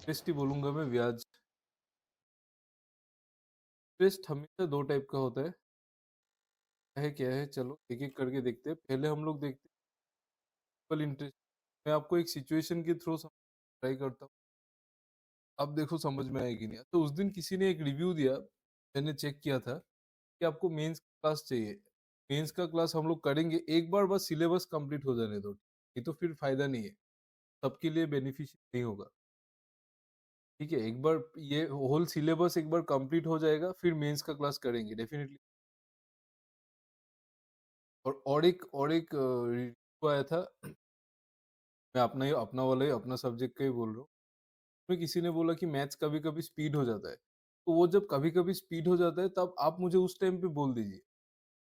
Interest ही बोलूंगा मैं, ब्याज। इंटरेस्ट हमेशा दो टाइप का होता है क्या है, चलो एक एक करके देखते हैं। पहले हम लोग देखते हैं सिंपल इंटरेस्ट। मैं आपको एक सिचुएशन के थ्रू ट्राई करता हूँ, अब देखो समझ में आएगी नहीं। तो उस दिन किसी ने एक रिव्यू दिया, मैंने चेक किया था कि आपको मेंस क्लास चाहिए। मेंस का क्लास हम लोग करेंगे एक बार, बस सिलेबस कंप्लीट हो जाने दो, ये तो फिर फायदा नहीं है, सबके लिए बेनिफिशियल नहीं होगा। ठीक है, एक बार ये होल सिलेबस एक बार कंप्लीट हो जाएगा, फिर मेंस का क्लास करेंगे डेफिनेटली। और एक रिव्यू आया था, मैं अपना ही अपना वाला ही अपना सब्जेक्ट का ही बोल रहा हूँ। उसमें किसी ने बोला कि मैथ्स कभी कभी स्पीड हो जाता है, तो वो जब कभी कभी स्पीड हो जाता है तब आप मुझे उस टाइम पे बोल दीजिए।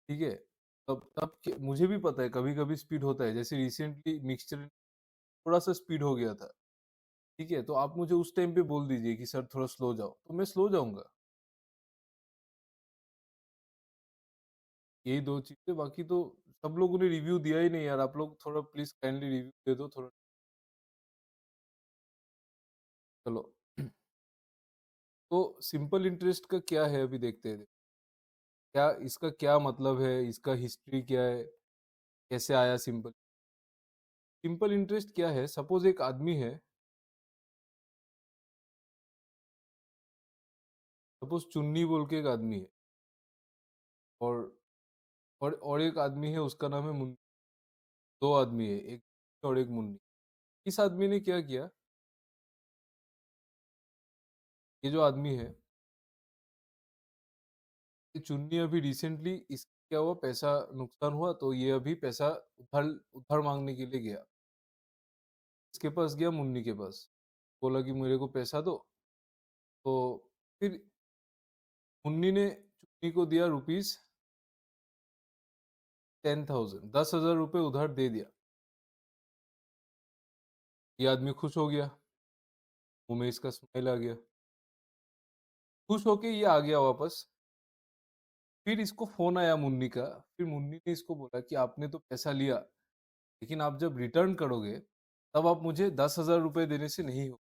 ठीक है, मुझे भी पता है कभी कभी स्पीड होता है, जैसे रिसेंटली मिक्सचर थोड़ा सा स्पीड हो गया था। ठीक है, तो आप मुझे उस टाइम पे बोल दीजिए कि सर थोड़ा स्लो जाओ, तो मैं स्लो जाऊंगा। यही दो चीजें, बाकी तो सब लोगों ने रिव्यू दिया ही नहीं यार। आप लोग थोड़ा प्लीज काइंडली रिव्यू दे दो थोड़ा। चलो तो सिंपल इंटरेस्ट का क्या है अभी देखते हैं। क्या इसका क्या मतलब है, इसका हिस्ट्री क्या है, कैसे आया सिंपल। सिंपल इंटरेस्ट क्या है, सपोज एक आदमी है, सपोज चुन्नी बोल के एक आदमी है, और और एक आदमी है उसका नाम है मुन्नी। दो आदमी है, एक और एक मुन्नी। इस आदमी ने क्या किया, ये जो आदमी है, ये चुन्नी अभी रिसेंटली इस क्या हुआ, पैसा नुकसान हुआ, तो ये अभी पैसा उधार उधार मांगने के लिए गया। इसके पास गया मुन्नी के पास, बोला कि मेरे को पैसा दो। तो फिर मुन्नी ने चुन्नी को दिया ₹10,000, 10,000 रुपये उधार दे दिया। ये आदमी खुश हो गया, मुंह में इसका स्माइल आ गया, खुश होके ये आ गया वापस। फिर इसको फोन आया मुन्नी का, फिर मुन्नी ने इसको बोला कि आपने तो पैसा लिया, लेकिन आप जब रिटर्न करोगे तब आप मुझे 10,000 रुपये देने से नहीं हो,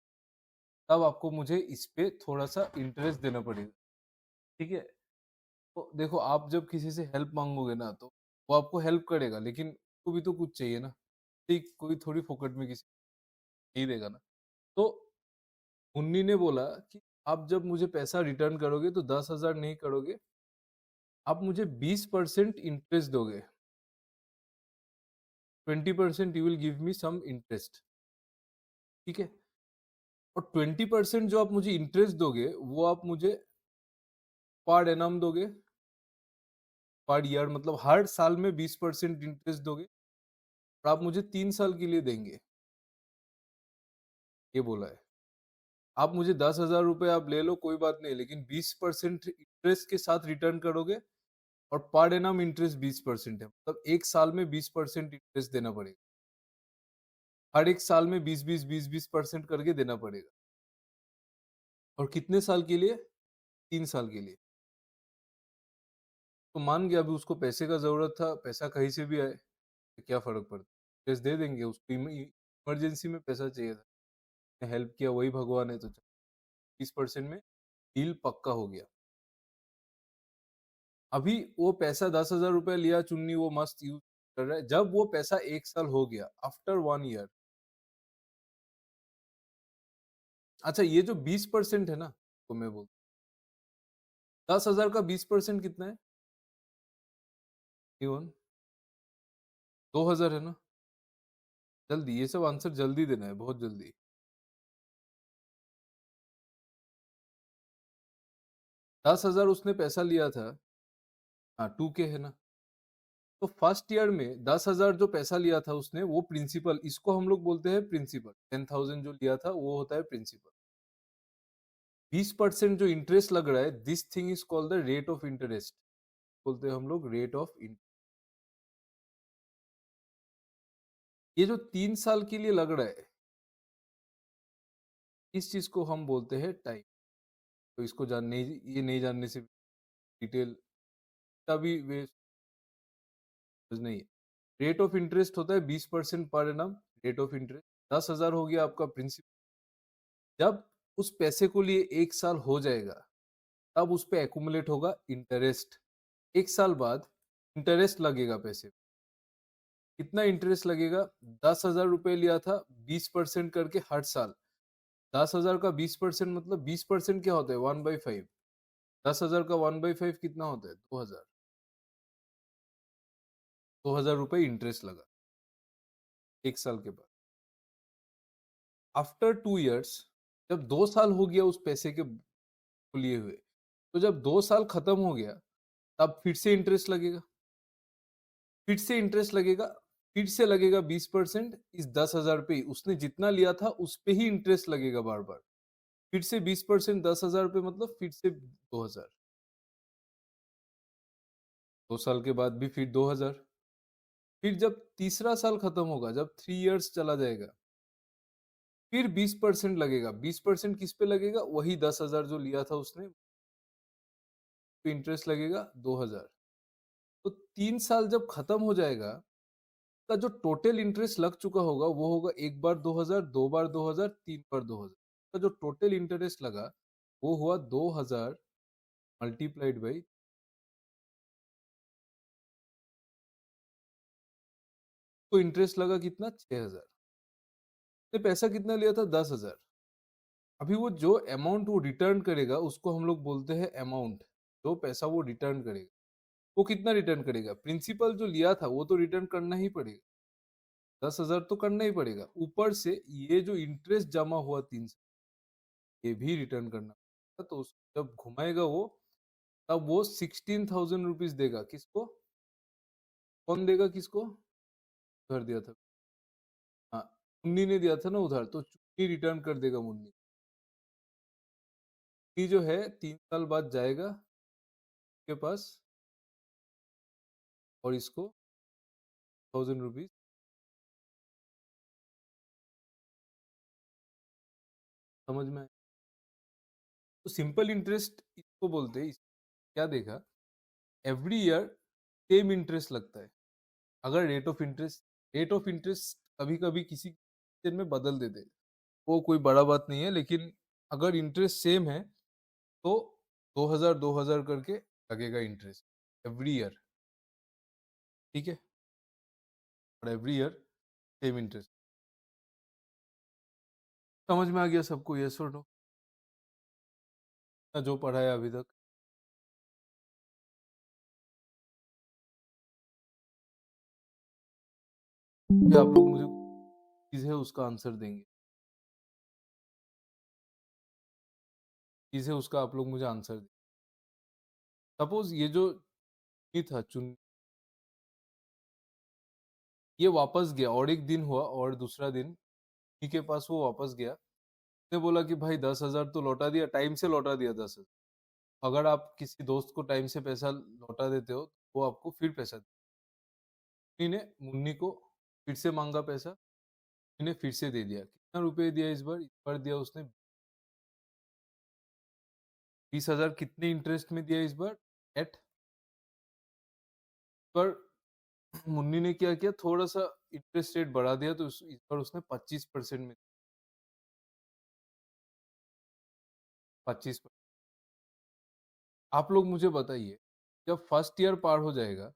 तब आपको मुझे इस पे थोड़ा सा इंटरेस्ट देना पड़ेगा। ठीक है, तो देखो आप जब किसी से हेल्प मांगोगे ना, तो वो आपको हेल्प करेगा, लेकिन उसको भी तो कुछ चाहिए ना। ठीक, कोई थोड़ी फोकट में किसी नहीं देगा ना। तो मुन्नी ने बोला कि आप जब मुझे पैसा रिटर्न करोगे तो 10,000 नहीं करोगे, आप मुझे 20% इंटरेस्ट दोगे। 20% you will give me some interest. ठीक है, और 20% जो आप मुझे इंटरेस्ट दोगे वो आप मुझे पर एनम दोगे, पर ईयर, मतलब हर साल में 20% इंटरेस्ट दोगे, और आप मुझे 3 साल के लिए देंगे, ये बोला है। आप मुझे 10,000 रुपये आप ले लो कोई बात नहीं, लेकिन 20% इंटरेस्ट के साथ रिटर्न करोगे, और पर एनम इंटरेस्ट 20% है, मतलब एक साल में 20% इंटरेस्ट देना पड़ेगा। हर एक साल में 20-20 20-20% करके देना पड़ेगा। और कितने साल के लिए, 3 साल के लिए। तो मान गया, अभी उसको पैसे का जरूरत था, पैसा कहीं से भी आए तो क्या फर्क पड़ता, पैसे दे देंगे उसको, इमरजेंसी में पैसा चाहिए था, हेल्प किया वही भगवान है, तो 20% में डील पक्का हो गया। अभी वो पैसा 10,000 रुपया लिया चुन्नी, वो मस्त यूज कर रहा है। जब वो पैसा एक साल हो गया, आफ्टर 1 ईयर, अच्छा ये जो 20% है ना, तो मैं बोल, 10,000 का 20% कितना है, इवन 2,000 है ना। जल्दी, ये सब आंसर जल्दी देना है, बहुत जल्दी। 10,000 उसने पैसा लिया था, हाँ 2K है ना। तो फर्स्ट ईयर में 10,000 जो पैसा लिया था उसने, वो प्रिंसिपल, इसको हम लोग बोलते हैं प्रिंसिपल। 10,000 जो लिया था वो होता है प्रिंसिपल। 20% जो इंटरेस्ट लग रहा है, this thing is called the rate of interest, बोलते हैं हम लोग रेट ऑफ इंटरेस्ट। ये जो 3 साल के लिए लग रहा है, इस चीज को हम बोलते हैं टाइम। तो इसको जानने, ये नहीं जानने से डिटेल का भी वेस्ट नहीं है। रेट ऑफ इंटरेस्ट होता है 20% per annum, rate of interest. 10,000 हो गया आपका प्रिंसिपल। जब उस पैसे को लिए 1 साल हो जाएगा, तब उस पे एक्यूमुलेट होगा इंटरेस्ट। 1 साल बाद इंटरेस्ट लगेगा पैसे पे। कितना इंटरेस्ट लगेगा? 10,000 रुपए लिया था, 20% करके हर साल। 10,000 का 20% मतलब 20% क्या होता है? 1/5। 10,000 का 1/5 कितना होता है? 2,000। 2,000 रुपए इंटरेस्ट लगा 1 साल के बाद। आफ्टर 2 इयर्स, जब 2 साल हो गया उस पैसे के लिए हुए, तो जब 2 साल खत्म हो गया, तब फिर से इंटरेस्ट लगेगा। फिर से इंटरेस्ट लगेगा, फिर से लगेगा 20%। इस 10,000 पे उसने जितना लिया था उस पे ही इंटरेस्ट लगेगा बार बार। फिर से 20%, 10,000 पे मतलब फिर से 2,000। 2 साल के बाद भी फिर 2,000। फिर जब तीसरा साल खत्म होगा, जब 3 इयर्स चला जाएगा, फिर 20% लगेगा। 20% किस पे लगेगा? वही 10,000 जो लिया था उसने, पे इंटरेस्ट लगेगा 2,000। तो 3 साल जब खत्म हो जाएगा, का जो टोटल इंटरेस्ट लग चुका होगा वो होगा 1 बार 2,000, 2 बार 2,000, 3 बार 2,000। का जो टोटल इंटरेस्ट लगा वो हुआ 2,000 मल्टीप्लाइड बाई। तो इंटरेस्ट लगा कितना? 6,000। तो पैसा कितना लिया था? 10,000। अभी वो जो अमाउंट वो रिटर्न करेगा उसको हम लोग बोलते हैं अमाउंट। जो पैसा वो रिटर्न करेगा, वो कितना रिटर्न करेगा? प्रिंसिपल जो लिया था वो तो रिटर्न करना ही पड़ेगा। 10,000 तो करना ही पड़ेगा, ऊपर से ये जो इंटरेस्ट जमा हुआ 3 साल, ये भी रिटर्न करना पड़ेगा। तो जब घुमाएगा वो, तब वो 16,000 रुपीज देगा। किसको? कौन देगा किसको? उधार दिया था। हाँ, मुन्नी ने दिया था ना उधार, तो चुन्नी रिटर्न कर देगा मुन्नी। ये जो है 3 साल बाद जाएगा के पास, और इसको 1,000 रुपीज। समझ में आया? तो सिंपल इंटरेस्ट इसको बोलते हैं। क्या देखा? एवरी ईयर सेम इंटरेस्ट लगता है। अगर रेट ऑफ इंटरेस्ट कभी कभी किसी दिन में बदल देते हैं, वो कोई बड़ा बात नहीं है, लेकिन अगर इंटरेस्ट सेम है तो 2,000 2,000 करके लगेगा इंटरेस्ट एवरी ईयर। ठीक है? और एवरी ईयर सेम इंटरेस्ट। समझ में आ गया सबको? यस और नो? जो पढ़ा है अभी तक? क्या आप लोग मुझे चीज है उसका आंसर देंगे? चीज है उसका आप लोग मुझे आंसर देंगे। सपोज ये जो चुन्नी था, चुन ये वापस गया, और एक दिन हुआ और दूसरा दिन चुन्नी के पास वो वापस गया। उसने बोला कि भाई 10,000 तो लौटा दिया, टाइम से लौटा दिया 10,000। अगर आप किसी दोस्त को टाइम से पैसा लौटा देते हो, वो आपको फिर पैसा देगा। ने मुन्नी को फिर से मांगा पैसा, ने फिर से दे दिया। कितना रुपए दिया इस बार? इस बार दिया उसने 20,000। कितने इंटरेस्ट में दिया इस बार? एट पर मुन्नी ने क्या किया? थोड़ा सा इंटरेस्ट रेट बढ़ा दिया, तो इस बार उसने 25% में, 25%। आप लोग मुझे बताइए, जब फर्स्ट ईयर पार हो जाएगा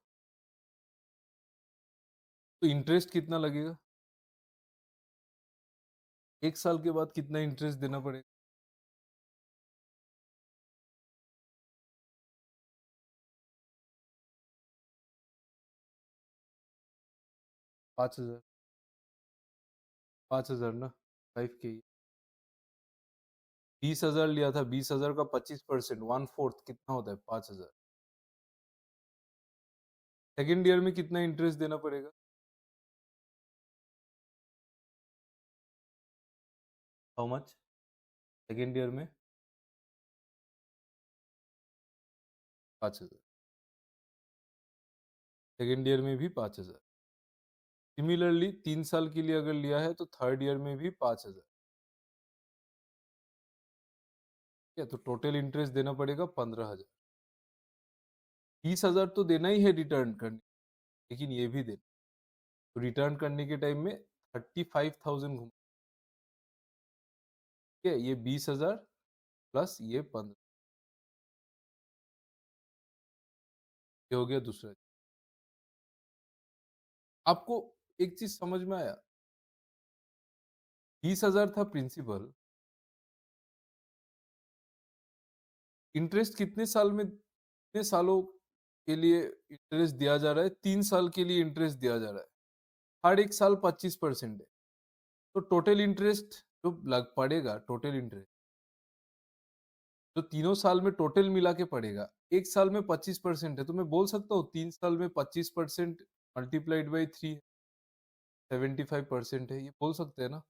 तो इंटरेस्ट कितना लगेगा? 1 साल के बाद कितना इंटरेस्ट देना पड़ेगा? 5,000। 5,000 ना, 5K। 20,000 लिया था, 20,000 का 25%, 1/4 कितना होता है? 5,000। सेकेंड ईयर में कितना इंटरेस्ट देना पड़ेगा? How much? सेकेंड ईयर में 5,000। सेकेंड ईयर में भी 5,000। सिमिलरली 3 साल के लिए अगर लिया है तो थर्ड ईयर में भी 5,000। क्या? तो टोटल इंटरेस्ट देना पड़ेगा 15,000। 30,000 तो देना ही है रिटर्न करने, लेकिन ये भी देना। तो रिटर्न करने के टाइम में 35,000 घूम ठीक है, ये 20,000 प्लस ये 15, ये हो गया दूसरा। आपको एक चीज समझ में आया? 20,000 था प्रिंसिपल, इंटरेस्ट कितने साल में, कितने सालों के लिए इंटरेस्ट दिया जा रहा है? 3 साल के लिए इंटरेस्ट दिया जा रहा है, हर एक साल 25% है। तो टोटल इंटरेस्ट जो लग पड़ेगा, टोटल इंटरेस्ट जो तीनों साल में टोटल मिला के पड़ेगा, एक साल में 25% है। तो मैं बोल सकता हूँ 3 साल में 25% मल्टीप्लाइड बाई 3 75% है, ये बोल सकते हैं ना?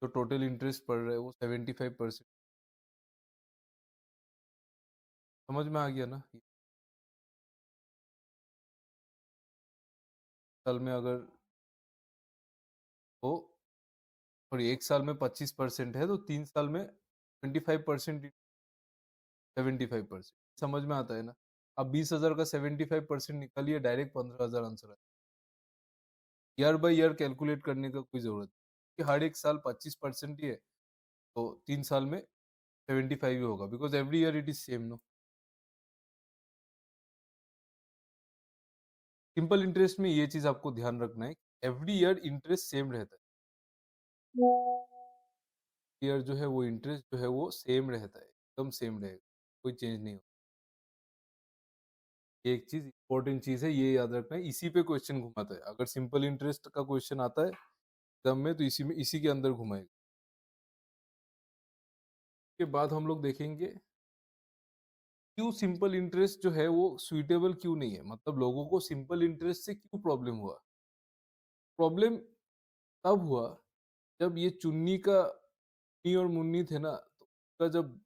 जो टोटल इंटरेस्ट पड़ रहा है वो 75%। समझ में आ गया ना? साल में अगर वो, और एक साल में 25% है, तो 3 साल में 25%, 75%। समझ में आता है ना? अब 20,000 का 75% निकालिए, डायरेक्ट 15,000 आंसर है। ईयर बाय ईयर कैलकुलेट करने का कोई जरूरत नहीं कि हर एक साल 25% ही है, तो 3 साल में 75 ही होगा, because every year it is same, no? Simple interest में ये चीज आपको ध्यान रखना है, एवरी ईयर इंटरेस्ट सेम रहता है। ईयर जो है वो इंटरेस्ट जो है वो सेम रहता है, एकदम सेम रहेगा, कोई चेंज नहीं होगा। एक चीज इंपॉर्टेंट चीज है, ये याद रखना है, इसी पे क्वेश्चन घुमाता है। अगर सिंपल इंटरेस्ट का क्वेश्चन आता है एग्जाम में, तो इसी में, इसी के अंदर घुमाएगा। के बाद हम लोग देखेंगे क्यों सिंपल इंटरेस्ट जो है वो सुइटेबल क्यों नहीं है, मतलब लोगों को सिंपल इंटरेस्ट से क्यों प्रॉब्लम हुआ। प्रॉब्लम तब हुआ जब ये चुन्नी का, चुन्नी और मुन्नी थे ना, तो उनका जब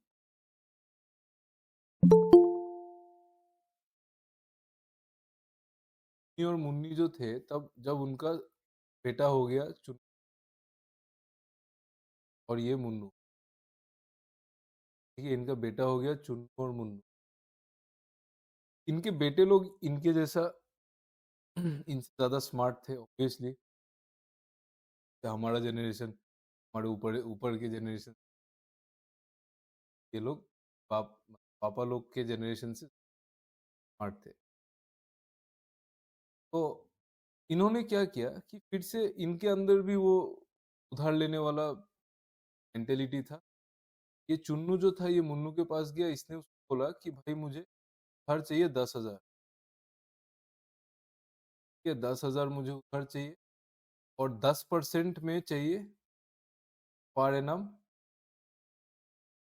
चुन्नी और मुन्नी जो थे, तब जब उनका बेटा हो गया चुन्नी और ये मुन्नू, ठीक है, इनका बेटा हो गया चुन्नू और मुन्नू। इनके बेटे लोग इनके जैसा इनसे ज्यादा स्मार्ट थे ऑब्वियसली, हमारा जनरेशन, हमारे ऊपर ऊपर के जनरेशन, ये लोग पाप पापा लोग के जनरेशन से स्मार्ट थे। तो इन्होंने क्या किया कि फिर से इनके अंदर भी वो उधार लेने वाला मेंटेलिटी था। ये चुन्नू जो था, ये मुन्नू के पास गया, इसने उसको बोला कि भाई मुझे उधार चाहिए 10,000, ये 10,000 मुझे उधार चाहिए, और 10% में चाहिए पर एनम,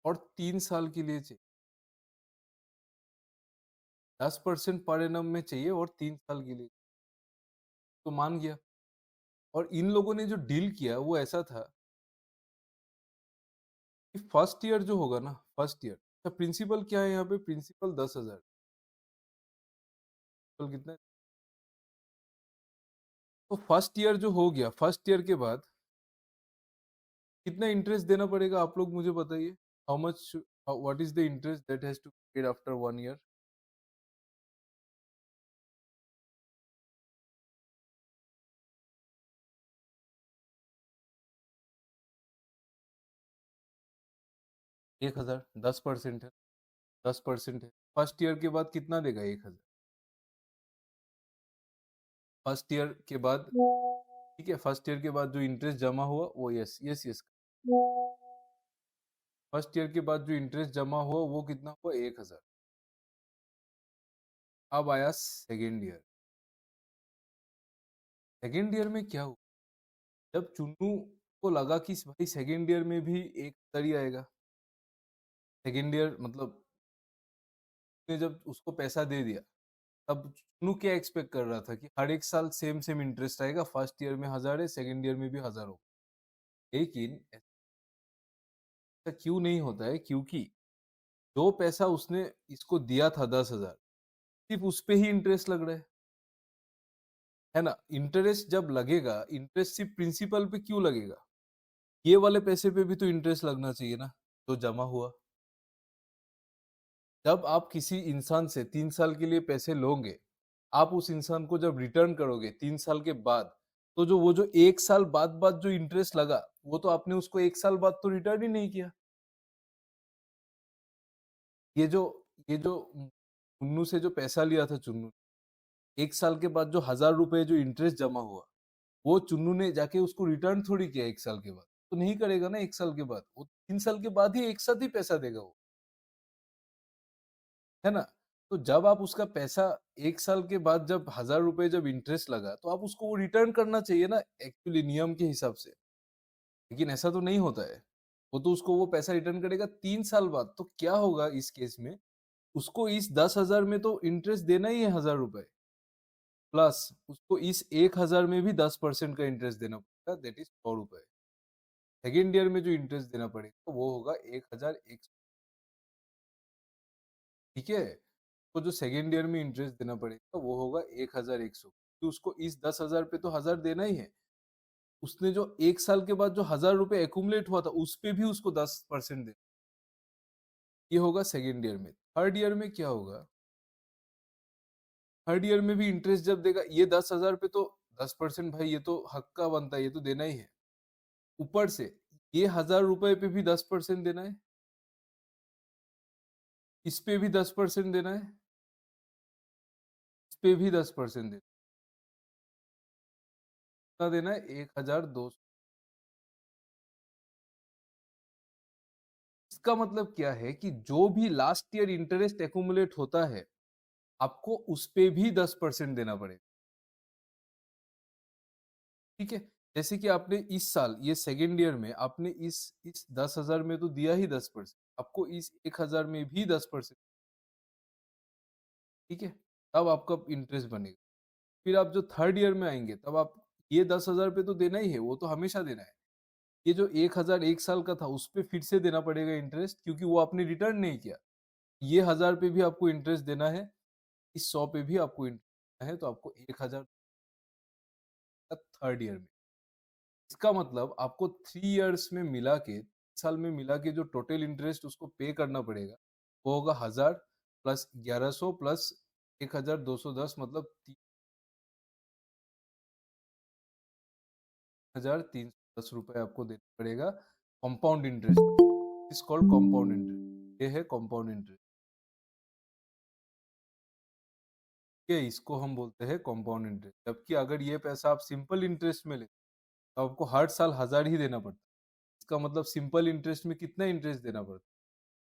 और 3 साल के लिए चाहिए। 10% पर एनम में चाहिए और 3 साल के लिए। तो मान गया। और इन लोगों ने जो डील किया वो ऐसा था कि फर्स्ट ईयर जो होगा ना, फर्स्ट ईयर, अच्छा प्रिंसिपल क्या है यहाँ पे, प्रिंसिपल 10,000, तो कितना है? तो फर्स्ट ईयर जो हो गया, फर्स्ट ईयर के बाद कितना इंटरेस्ट देना पड़ेगा, आप लोग मुझे बताइए। How much, what is the interest that has to be paid after 1 year? 1,000, 10% है, 10% है। फर्स्ट ईयर के बाद कितना देगा? 1,000 फर्स्ट ईयर के बाद, ठीक है, फर्स्ट ईयर के बाद जो इंटरेस्ट जमा हुआ वो, yes yes yes, first year के बाद जो इंटरेस्ट जमा हुआ वो कितना हुआ? 1,000। अब आया सेकेंड ईयर। सेकेंड ईयर में क्या हुआ, जब चुन्नू को लगा कि भाई सेकेंड ईयर में भी 1,000 ही आएगा, सेकेंड ईयर मतलब ने जब उसको पैसा दे दिया, तब चुन्नू क्या एक्सपेक्ट कर रहा था कि हर एक साल सेम सेम इंटरेस्ट आएगा, फर्स्ट ईयर में 1,000 है, सेकेंड ईयर में भी 1,000 होगा। लेकिन ऐसा क्यों नहीं होता है? क्योंकि जो पैसा उसने इसको दिया था 10,000, सिर्फ उस पे ही इंटरेस्ट लग रहा है ना? इंटरेस्ट जब लगेगा, इंटरेस्ट सिर्फ प्रिंसिपल पे क्यों लगेगा? ये वाले पैसे पे भी तो इंटरेस्ट लगना चाहिए ना, जो जमा हुआ। जब आप किसी इंसान से 3 साल के लिए पैसे लोगे, आप उस इंसान को जब रिटर्न करोगे 3 साल के बाद, तो जो वो जो 1 साल बाद जो इंटरेस्ट लगा, वो तो आपने उसको 1 साल बाद तो रिटर्न ही नहीं किया। ये जो ये जो मुन्नू से जो पैसा लिया था चुन्नू, 1 साल के बाद जो ₹1000 जो इंटरेस्ट जमा हुआ, वो चुन्नू ने जाके उसको रिटर्न थोड़ी किया 1 साल के बाद। तो नहीं करेगा ना 1 साल के बाद, वो 3 साल के बाद ही एक साथ ही पैसा देगा वो, है ना? तो जब आप उसका पैसा 1 साल के बाद जब ₹1000 जब इंटरेस्ट लगा, तो आप उसको वो रिटर्न करना चाहिए ना एक्चुअली नियम के हिसाब से। लेकिन ऐसा तो नहीं होता है। वो तो उसको वो पैसा रिटर्न करेगा 3 साल बाद। तो क्या होगा इस केस में, उसको इस 10,000 में तो इंटरेस्ट देना ही है ₹1000, प्लस उसको इस 1000 में भी 10% का इंटरेस्ट देना पड़ेगा, दैट इज ₹100। सेकेंड ईयर में जो इंटरेस्ट देना पड़ेगा वो होगा 1100। ठीक है, तो जो सेकेंड ईयर में इंटरेस्ट देना पड़ेगा वो होगा 1100। तो उसको इस 10,000 पे तो 1000 देना ही है। उसने जो 1 साल के बाद जो ₹1000 एक्यूमुलेट हुआ था उस पे भी उसको 10% दे। ये होगा सेकेंड ईयर में। थर्ड ईयर में क्या होगा, थर्ड ईयर में भी इंटरेस्ट जब देगा, ये 10,000 पे तो 10% भाई, ये तो हक का बनता है, ये तो देना ही है। ऊपर से ये ₹1000 पे भी 10% देना है, इस पे भी 10% देना है, इस पे भी 10% देना कितना देना है, 1200। इसका मतलब क्या है कि जो भी लास्ट ईयर इंटरेस्ट एक्यूमुलेट होता है, आपको उस पे भी 10% देना पड़ेगा। ठीक है, जैसे कि आपने इस साल ये सेकेंड ईयर में आपने इस 10,000 में तो दिया ही 10%, आपको इस 1,000 में भी 10%। ठीक है, तब आपका इंटरेस्ट बनेगा। फिर आप जो थर्ड ईयर में आएंगे तब आप ये 10,000 पे तो देना ही है, वो तो हमेशा देना है। ये जो 1,000 1 साल का था उस पे फिर से देना पड़ेगा इंटरेस्ट, क्योंकि वो आपने रिटर्न नहीं किया। ये 1000 पे भी आपको इंटरेस्ट देना है, इस 100 पे भी आपको इंटरेस्ट देना है, तो आपको 1000 थर्ड ईयर में। इसका मतलब आपको 3 इयर्स में मिला के, साल में मिला के जो टोटल इंटरेस्ट उसको पे करना पड़ेगा वो होगा 1000 प्लस 1100 प्लस 1210, मतलब 3,310 रुपए आपको देना पड़ेगा compound interest. Is called compound interest, ये है कंपाउंड इंटरेस्ट। ये इसको हम बोलते हैं कंपाउंड इंटरेस्ट। जबकि अगर ये पैसा आप सिंपल इंटरेस्ट में ले तो आपको हर साल 1000 ही देना पड़ता है। इसका मतलब सिंपल इंटरेस्ट में कितना इंटरेस्ट देना पड़ता है,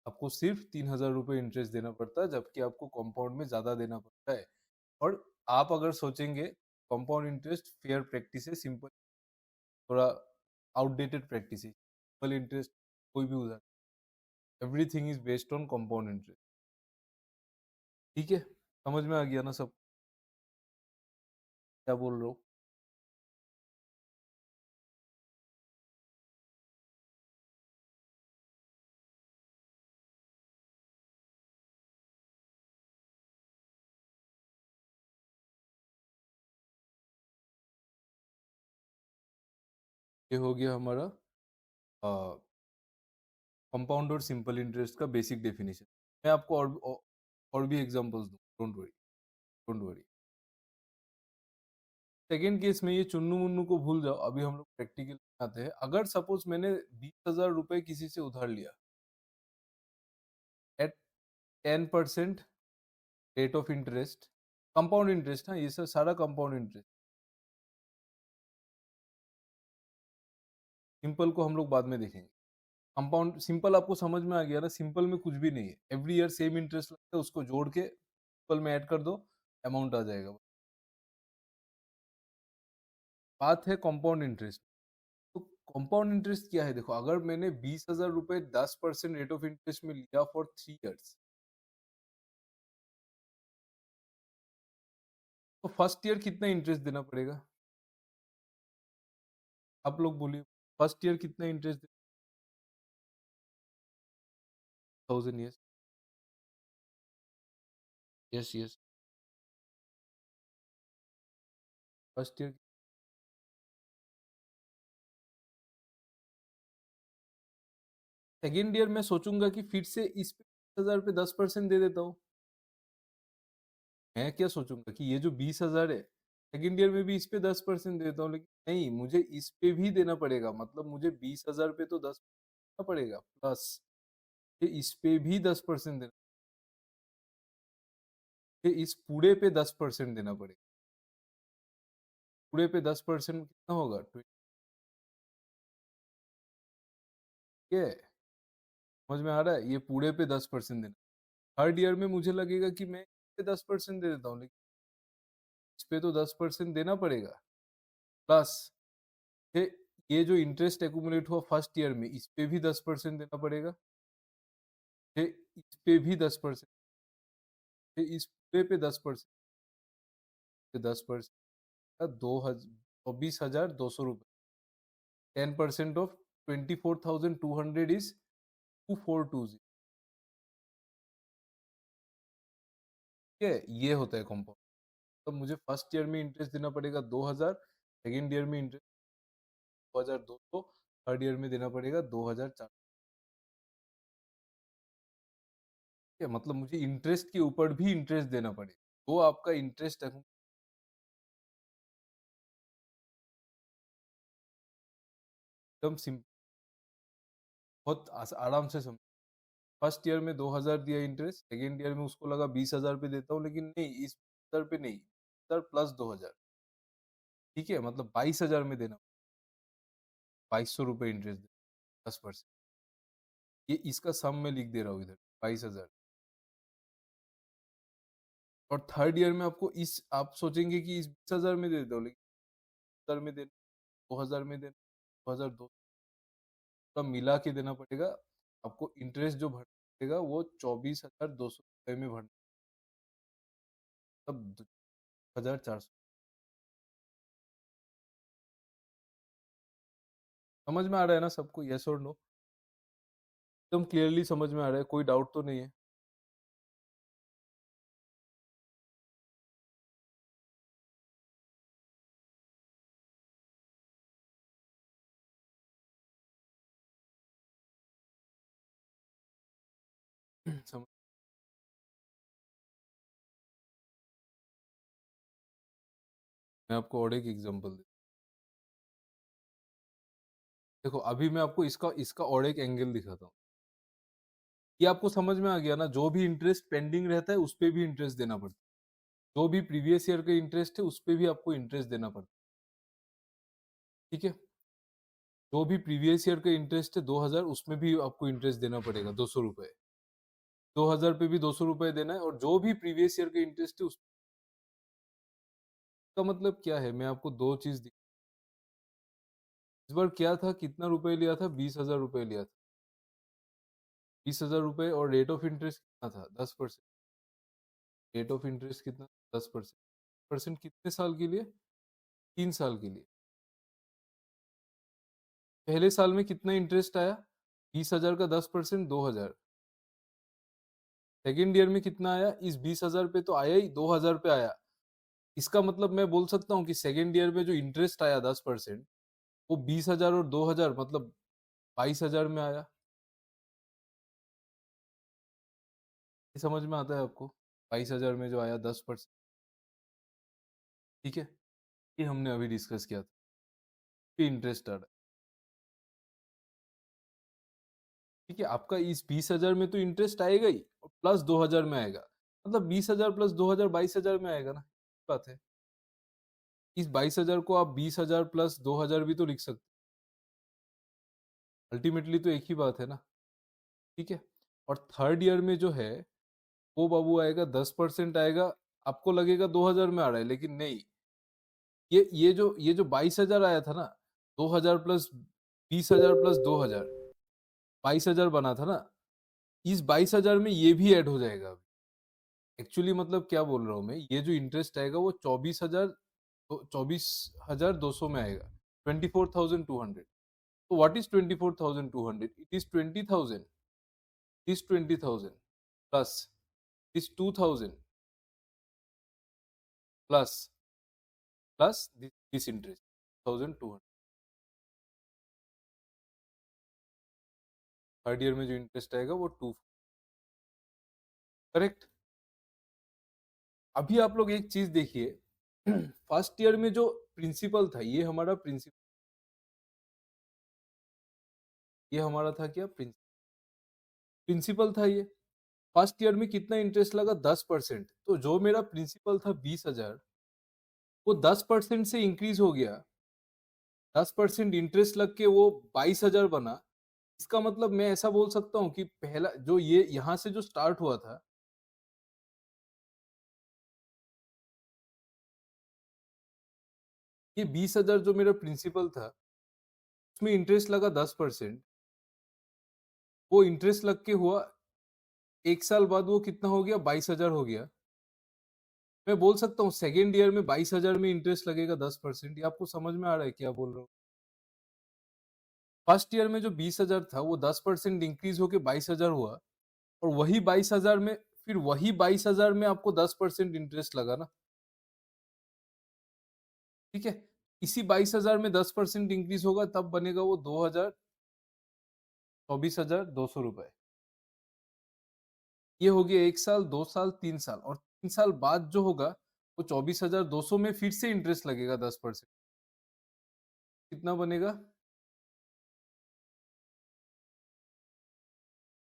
आपको सिर्फ 3,000 रुपए इंटरेस्ट देना पड़ता है, जबकि आपको कंपाउंड में ज्यादा देना पड़ता है। और आप अगर सोचेंगे कंपाउंड इंटरेस्ट फेयर प्रैक्टिस है, सिंपल थोड़ा आउटडेटेड प्रैक्टिस है। सिंपल इंटरेस्ट कोई भी उधार, everything is based on compound interest. ठीक है, समझ में आ गया ना सब क्या बोल रहा हूँ? ये हो गया हमारा कंपाउंड और सिंपल इंटरेस्ट का बेसिक डेफिनेशन। मैं आपको और भी एग्जांपल्स दूँ, don't worry, don't worry. Second case में ये चुन्नू मुन्नू को भूल जाओ, अभी हम लोग प्रैक्टिकल में आते हैं। अगर सपोज मैंने 20,000 रुपए किसी से उधार लिया at 10% rate of interest, compound interest, हाँ ये सब सारा कंपाउंड इंटरेस्ट। सिंपल को हम लोग बाद में देखेंगे। कंपाउंड सिंपल आपको समझ में आ गया ना, सिंपल में कुछ भी नहीं है, एवरी ईयर सेम इंटरेस्ट लगता है, उसको जोड़ के सिंपल में ऐड कर दो, अमाउंट आ जाएगा। बात है कंपाउंड इंटरेस्ट। तो कंपाउंड इंटरेस्ट क्या है, देखो अगर मैंने 20,000 रुपए 10% रेट ऑफ इंटरेस्ट में लिया फॉर 3 इयर्स, तो फर्स्ट ईयर कितना इंटरेस्ट देना पड़ेगा, आप लोग बोलिए। फर्स्ट ईयर कितना interest, 1000, yes, yes yes. First year second year में सोचूंगा कि फिर से इस पे 20,000 पे 10% दे देता हूँ। मैं क्या सोचूंगा कि ये जो 20,000 है, सेकेंड ईयर में भी इस पे 10% देता हूँ, लेकिन नहीं, मुझे इस पे भी देना पड़ेगा, मतलब मुझे 20,000 पे तो 10 देना पड़ेगा, प्लस ये इस पे भी 10% देना, ये इस पूरे पे 10% देना पड़ेगा। पूरे पे 10% कितना होगा? 20। ठीक है, समझ में आ रहा है? ये पूरे पे 10% देना। थर्ड ईयर में मुझे लगेगा कि मैं इस पे 10% दे देता हूँ, लेकिन इस पे तो 10% देना पड़ेगा, प्लस ये ये जो इंटरेस्ट एक्यूमुलेट हुआ फर्स्ट ईयर में, इस पे भी 10% देना पड़ेगा, ये इस पे भी 10%, ये इस पूरे पे 10%, 10%, 24,200 रुपये, 10% ऑफ 24,200 इज 2420। ठीक है, ये होता है कॉम्पाउंड। तो मुझे फर्स्ट ईयर में इंटरेस्ट देना पड़ेगा 2,000, सेकेंड ईयर में इंटरेस्ट 2,200, थर्ड ईयर में देना पड़ेगा 2,400। ठीक है, मतलब मुझे इंटरेस्ट के ऊपर भी इंटरेस्ट देना पड़ेगा, तो आपका इंटरेस्ट एकदम सिंपल, बहुत आराम से समझ। फर्स्ट ईयर में 2,000 दिया इंटरेस्ट, सेकेंड ईयर में उसको लगा 20,000 पे देता हूँ, लेकिन नहीं, इस 20,000 पे नहीं, 20,000 प्लस 2,000। ठीक है, मतलब 22,000 में देना, 2,200 रुपये इंटरेस्ट दे, 10%। ये इसका सम में लिख दे रहा हूँ इधर, 22,000। और थर्ड ईयर में आपको इस, आप सोचेंगे कि इस 20,000 में दे देता हूँ, लेकिन 20,000 में देना, 2,000 में देना, 2,200 का मिला के देना पड़ेगा आपको। इंटरेस्ट जो भरना पड़ेगा वो 24,200 रुपये में भरना, तब 2,400। समझ में आ रहा है ना सबको? यस और नो? एकदम क्लियरली समझ में आ रहा है, कोई डाउट तो नहीं है? समझ। मैं आपको और एक एग्जांपल दे, देखो अभी मैं आपको इसका इसका और एक एंगल दिखाता हूँ। ये आपको समझ में आ गया ना? जो भी इंटरेस्ट पेंडिंग रहता है उस पे भी इंटरेस्ट देना पड़ता है, जो भी प्रीवियस ईयर का इंटरेस्ट है उस पे भी आपको इंटरेस्ट देना पड़ता है। ठीक है, जो भी प्रीवियस ईयर का इंटरेस्ट है 2,000, उसमें भी आपको इंटरेस्ट देना पड़ेगा 200 रुपए। 2,000 पे भी 200 रुपए देना है, और जो भी प्रीवियस ईयर का इंटरेस्ट है उसका मतलब क्या है, मैं आपको दो चीज इस बार क्या था, कितना रुपए लिया था? 20,000 रुपए लिया था, 20,000 रुपए, और रेट ऑफ इंटरेस्ट कितना था? 10%। रेट ऑफ इंटरेस्ट कितना? 10%। परसेंट कितने साल के लिए? 3 साल के लिए। पहले साल में कितना इंटरेस्ट आया? 20,000 का 10%, 2,000। सेकेंड ईयर में कितना आया? इस 20,000 पे तो आया ही, 2,000 पे आया। इसका मतलब मैं बोल सकता हूँ कि सेकेंड ईयर में जो इंटरेस्ट आया 10%, वो 20,000 और 2,000 मतलब 22,000 में आया। ये समझ में आता है आपको? 22,000 में जो आया 10%। ठीक है, ये हमने अभी डिस्कस किया था कि इंटरेस्ट आ रहा है। ठीक है, आपका इस 20,000 में तो इंटरेस्ट आएगा ही, और प्लस 2,000 में आएगा, मतलब 20,000 प्लस 2,000 22,000 में आएगा ना, बात है। इस 22,000 को आप 20,000 प्लस 2,000 भी तो लिख सकते, अल्टीमेटली तो एक ही बात है ना। ठीक है, और थर्ड ईयर में जो है वो बाबू आएगा 10% आएगा। आपको लगेगा 2,000 में आ रहा है, लेकिन नहीं, ये जो 22,000 आया था ना, 2,000 प्लस 20,000 प्लस 2,000, 22,000 बना था ना। इस 22,000 में ये भी ऐड हो जाएगा। एक्चुअली मतलब क्या बोल रहा हूँ मैं, ये जो इंटरेस्ट आएगा वो 24,200 में आएगा, 24,200। तो what is 24,200? It is 20,000, is 20,000 plus is 2,000 plus plus this interest 1,200। Third year में जो इंटरेस्ट आएगा वो 2। करेक्ट। अभी आप लोग एक चीज देखिए, फर्स्ट ईयर में जो प्रिंसिपल था, ये हमारा प्रिंसिपल, ये हमारा था क्या, प्रिंसिपल था ये। फर्स्ट ईयर में कितना इंटरेस्ट लगा, 10%। तो जो मेरा प्रिंसिपल था 20,000, वो 10% से इंक्रीज हो गया, 10% इंटरेस्ट लग के वो 22,000 बना। इसका मतलब मैं ऐसा बोल सकता हूँ कि पहला जो ये यहाँ से जो स्टार्ट हुआ था, ये 20,000 जो मेरा प्रिंसिपल था, उसमें इंटरेस्ट लगा 10%। वो इंटरेस्ट लग के हुआ, 1 साल बाद वो कितना हो गया, 22,000 हो गया। मैं बोल सकता हूँ सेकेंड ईयर में 22,000 में इंटरेस्ट लगेगा 10%। ये आपको समझ में आ रहा है क्या बोल रहा हूँ? फर्स्ट ईयर में जो 20,000 था, वो 10% इंक्रीज होके 22,000 हुआ, और वही 22,000 में, फिर वही 22,000 में आपको 10% इंटरेस्ट लगा ना, ठीक है। इसी 22,000 में 10% इंक्रीज होगा, तब बनेगा वो 24,200 रुपए। ये हो गया 1 साल, 2 साल, 3 साल, और 3 साल बाद जो होगा, वो 24,200 में फिर से इंटरेस्ट लगेगा 10%। कितना बनेगा,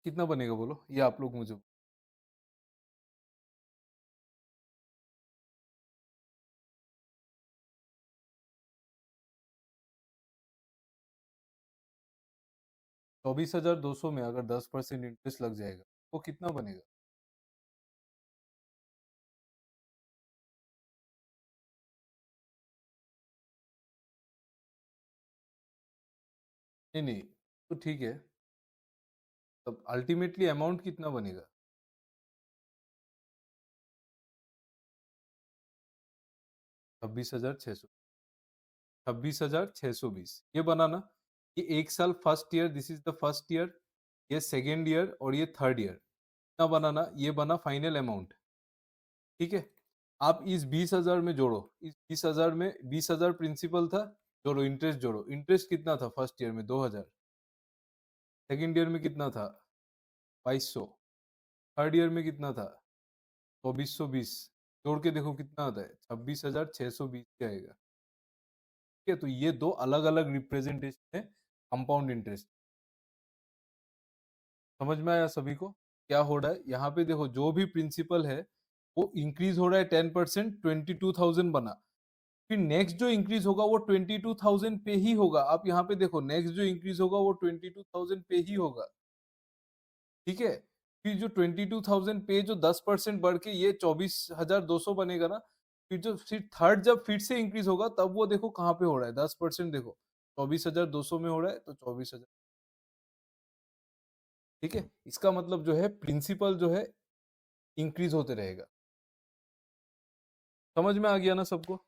कितना बनेगा बोलो, ये आप लोग मुझे। 24,200 में अगर 10% इंटरेस्ट लग जाएगा, वो कितना बनेगा? नहीं नहीं, तो ठीक है, तब अल्टीमेटली अमाउंट कितना बनेगा? 26,600, 26,620, ये बनाना। ये 1 साल first year, this is the first year, ये सेकेंड ईयर, और ये थर्ड ईयर। कितना बनाना, ये बना फाइनल अमाउंट, ठीक है। आप इस 20,000 में जोड़ो, इस 20,000 में 20,000 प्रिंसिपल था, जोड़ो इंटरेस्ट, जोड़ो इंटरेस्ट कितना था फर्स्ट ईयर में, 2,000। सेकेंड ईयर में कितना था, 2,200। थर्ड ईयर में कितना था, 2,420। जोड़ के देखो कितना आता है, 26,620 क्या आएगा, ठीक है। तो ये दो अलग अलग रिप्रेजेंटेशन है कंपाउंड इंटरेस्ट। समझ में आया सभी को क्या हो रहा है? यहाँ पे देखो, जो भी प्रिंसिपल है वो इंक्रीज हो रहा है 10%, 22,000 बना। फिर नेक्स्ट जो इंक्रीज होगा वो 22,000 पे ही होगा। आप यहाँ पे देखो, नेक्स्ट जो इंक्रीज होगा वो 22,000 पे ही होगा, ठीक है। फिर जो 22,000 पे जो 10% बढ़ के ये 24,200 बनेगा ना, फिर थर्ड जब फिर से इंक्रीज होगा, तब वो देखो कहाँ पे हो रहा है, 10% देखो, 24,200 में हो रहा है, तो 24,000, ठीक है। इसका मतलब जो है प्रिंसिपल जो है इंक्रीज होते रहेगा। समझ में आ गया ना सबको?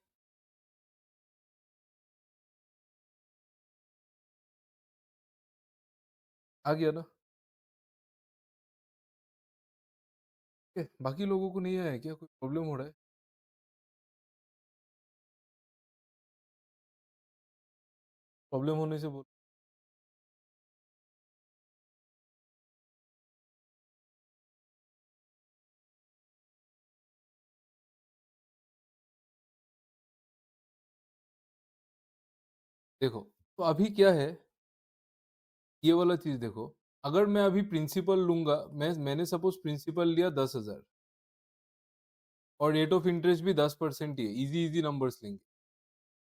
आ गया ना? ठीक है, बाकी लोगों को नहीं आया है क्या, कोई प्रॉब्लम हो रहा है? प्रॉब्लम होने से बोल। देखो, तो अभी क्या है, ये वाला चीज देखो। अगर मैं अभी प्रिंसिपल लूंगा, मैंने सपोज प्रिंसिपल लिया 10,000, और रेट ऑफ इंटरेस्ट भी 10% ही है, इजी इजी नंबर्स लेंगे।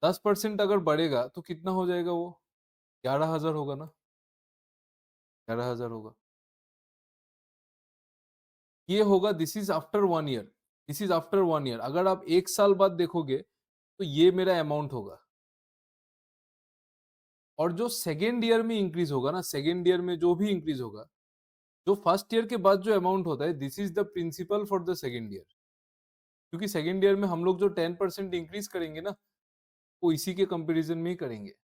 10% अगर बढ़ेगा तो कितना हो जाएगा वो, 11,000 होगा ना, 11,000 होगा। ये होगा, this is after 1 year, this is after 1 year. अगर आप 1 साल बाद देखोगे, तो ये मेरा अमाउंट होगा। और जो सेकेंड ईयर में इंक्रीज होगा ना, सेकेंड ईयर में जो भी इंक्रीज होगा, जो फर्स्ट ईयर के बाद जो अमाउंट होता है, this is the principal for the second year. क्योंकि सेकेंड ईयर में हम लोग जो 10% इंक्रीज करेंगे ना, वो इसी के कंपैरिजन में ही करेंगे।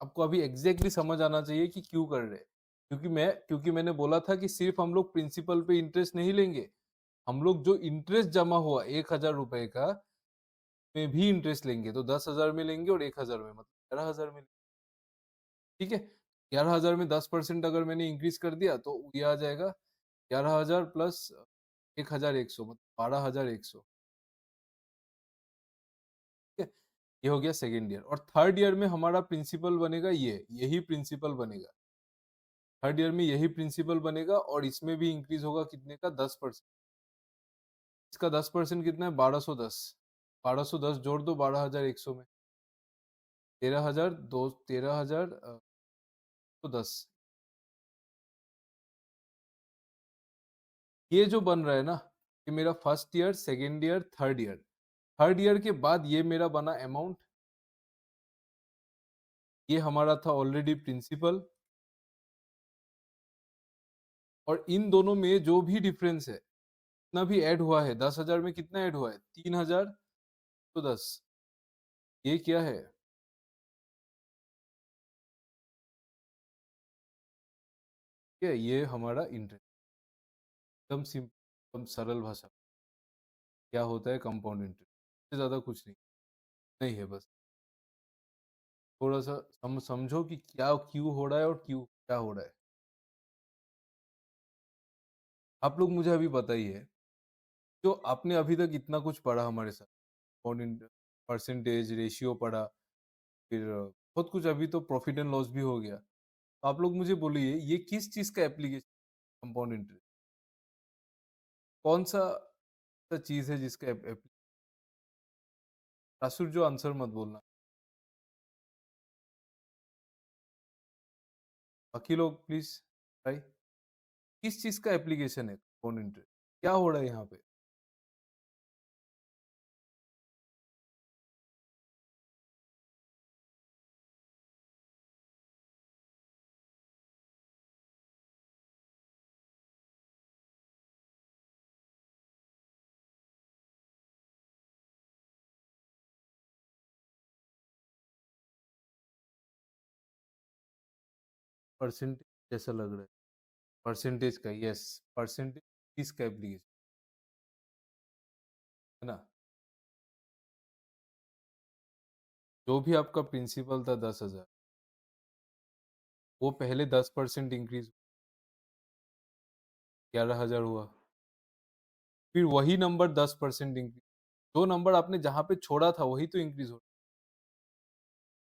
आपको अभी एग्जैक्टली समझ आना चाहिए कि क्यों कर रहे हैं। क्योंकि मैंने बोला था कि सिर्फ हम लोग प्रिंसिपल पे इंटरेस्ट नहीं लेंगे, हम लोग जो इंटरेस्ट जमा हुआ 1,000 रुपए का, में भी इंटरेस्ट लेंगे, तो 10,000 में लेंगे और 1,000 में, मतलब 11,000 में, ठीक है। 11,000 में 10% अगर मैंने इंक्रीज कर दिया, तो ये आ जाएगा 11,000 प्लस 1,100, मतलब 12,100। ये हो गया सेकेंड ईयर। और थर्ड ईयर में हमारा प्रिंसिपल बनेगा यही प्रिंसिपल बनेगा। थर्ड ईयर में यही प्रिंसिपल बनेगा और इसमें भी इंक्रीज होगा कितने का, 10%। इसका 10% कितना है, 1210। 1210 जोड़ दो 12,100 में, 13,010। ये जो बन रहा है ना, ये मेरा first year, second year, third year. Third year के बाद ये मेरा बना अमाउंट, ये हमारा था ऑलरेडी प्रिंसिपल। और इन दोनों में जो भी डिफरेंस है, कितना भी ऐड हुआ है, 10,000 में कितना ऐड हुआ है, 3,010। ये क्या है, क्या ये हमारा इंटरेस्ट। एकदम सिंपल, एकदम सरल भाषा, क्या होता है कंपाउंड इंटरेस्ट, इससे ज्यादा कुछ नहीं, नहीं है बस। थोड़ा सा समझो कि क्या क्यों हो रहा है और क्यों क्या हो रहा है। आप लोग मुझे अभी बताइए, जो आपने अभी तक इतना कुछ पढ़ा हमारे साथ, कंपाउंड परसेंटेज रेशियो पढ़ा, फिर बहुत कुछ, अभी तो प्रॉफिट एंड लॉस भी हो गया, तो आप लोग मुझे बोलिए ये किस चीज का एप्लीकेशन, कंपाउंड इंटरेस्ट कौन सा चीज है जिसका रासुर, जो आंसर मत बोलना, बाकी लोग प्लीज भाई, किस चीज का एप्लीकेशन है कंपाउंड इंटरेस्ट, क्या हो रहा है यहाँ पे। परसेंटेज जैसा लग रहा है, परसेंटेज का, यस, परसेंटेज किस का एप्लीकेशन है ना। जो भी आपका प्रिंसिपल था 10,000, वो पहले 10% इंक्रीज, 11,000 हुआ, फिर वही नंबर 10% इंक्रीज, जो नंबर आपने जहां पे छोड़ा था वही तो इंक्रीज हो,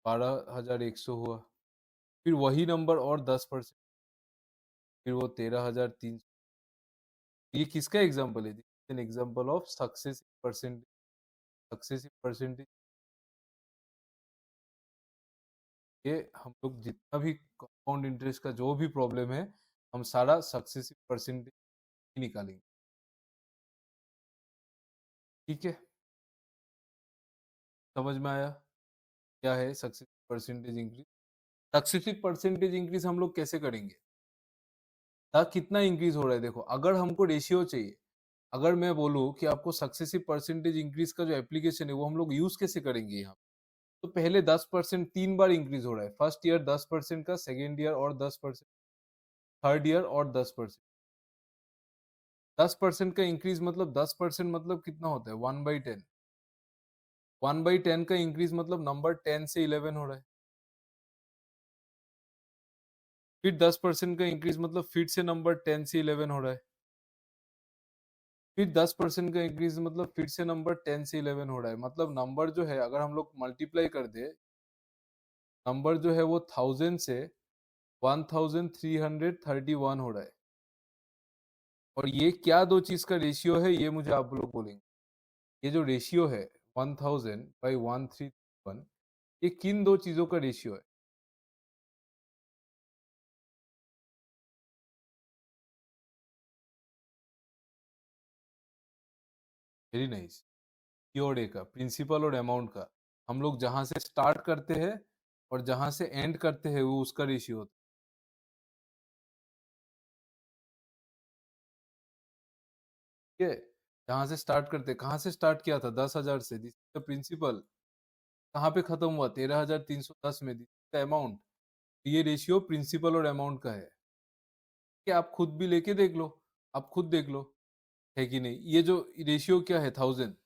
12,100 हुआ, फिर वही नंबर और 10%, फिर वो 13,300। ये किसका एग्जाम्पल है, an example of successive percentage. Successive percentage, ये हम लोग जितना भी कंपाउंड इंटरेस्ट का जो भी प्रॉब्लम है, हम सारा सक्सेसिव परसेंटेज निकालेंगे, ठीक है। समझ में आया क्या है successive percentage increase. Successive percentage increase हम लोग कैसे करेंगे, कितना इंक्रीज हो रहा है, देखो अगर हमको रेशियो चाहिए, अगर मैं बोलूं कि आपको सक्सेसिव परसेंटेज इंक्रीज का जो एप्लीकेशन है वो हम लोग यूज कैसे करेंगे यहाँ, तो पहले 10% 3 बार इंक्रीज हो रहा है, फर्स्ट ईयर 10% का, सेकेंड ईयर और 10%, थर्ड ईयर और 10%। 10% का इंक्रीज मतलब 10% मतलब कितना होता है, 1/10। 1/10 का इंक्रीज मतलब नंबर 10 से 11 हो रहा है, फिर 10% का इंक्रीज मतलब फिर से नंबर 10 से 11 हो रहा है, फिर 10% का इंक्रीज मतलब फिर से नंबर 10 से 11 हो रहा है। मतलब नंबर जो है अगर हम लोग मल्टीप्लाई कर दे, नंबर जो है वो 1000 से 1331 हो रहा है। और ये क्या दो चीज का रेशियो है, ये मुझे आप लोग बोलेंगे। ये जो रेशियो है 1000/1331, ये किन दो चीजों का रेशियो है। वेरी नाइस, प्योर ए का, प्रिंसिपल और अमाउंट का, हम लोग जहां से स्टार्ट करते हैं और जहां से एंड करते हैं वो उसका रेशियो होता है, ठीक है। जहां से स्टार्ट करते, कहाँ से स्टार्ट किया था, 10,000 से, दिस इज द प्रिंसिपल। कहाँ पे खत्म हुआ, 13,310 में, दिस इज द अमाउंट। ये रेशियो प्रिंसिपल और अमाउंट का है, कि आप खुद भी लेके देख लो, आप खुद देख लो, है कि नहीं। ये जो रेशियो क्या है, 1000,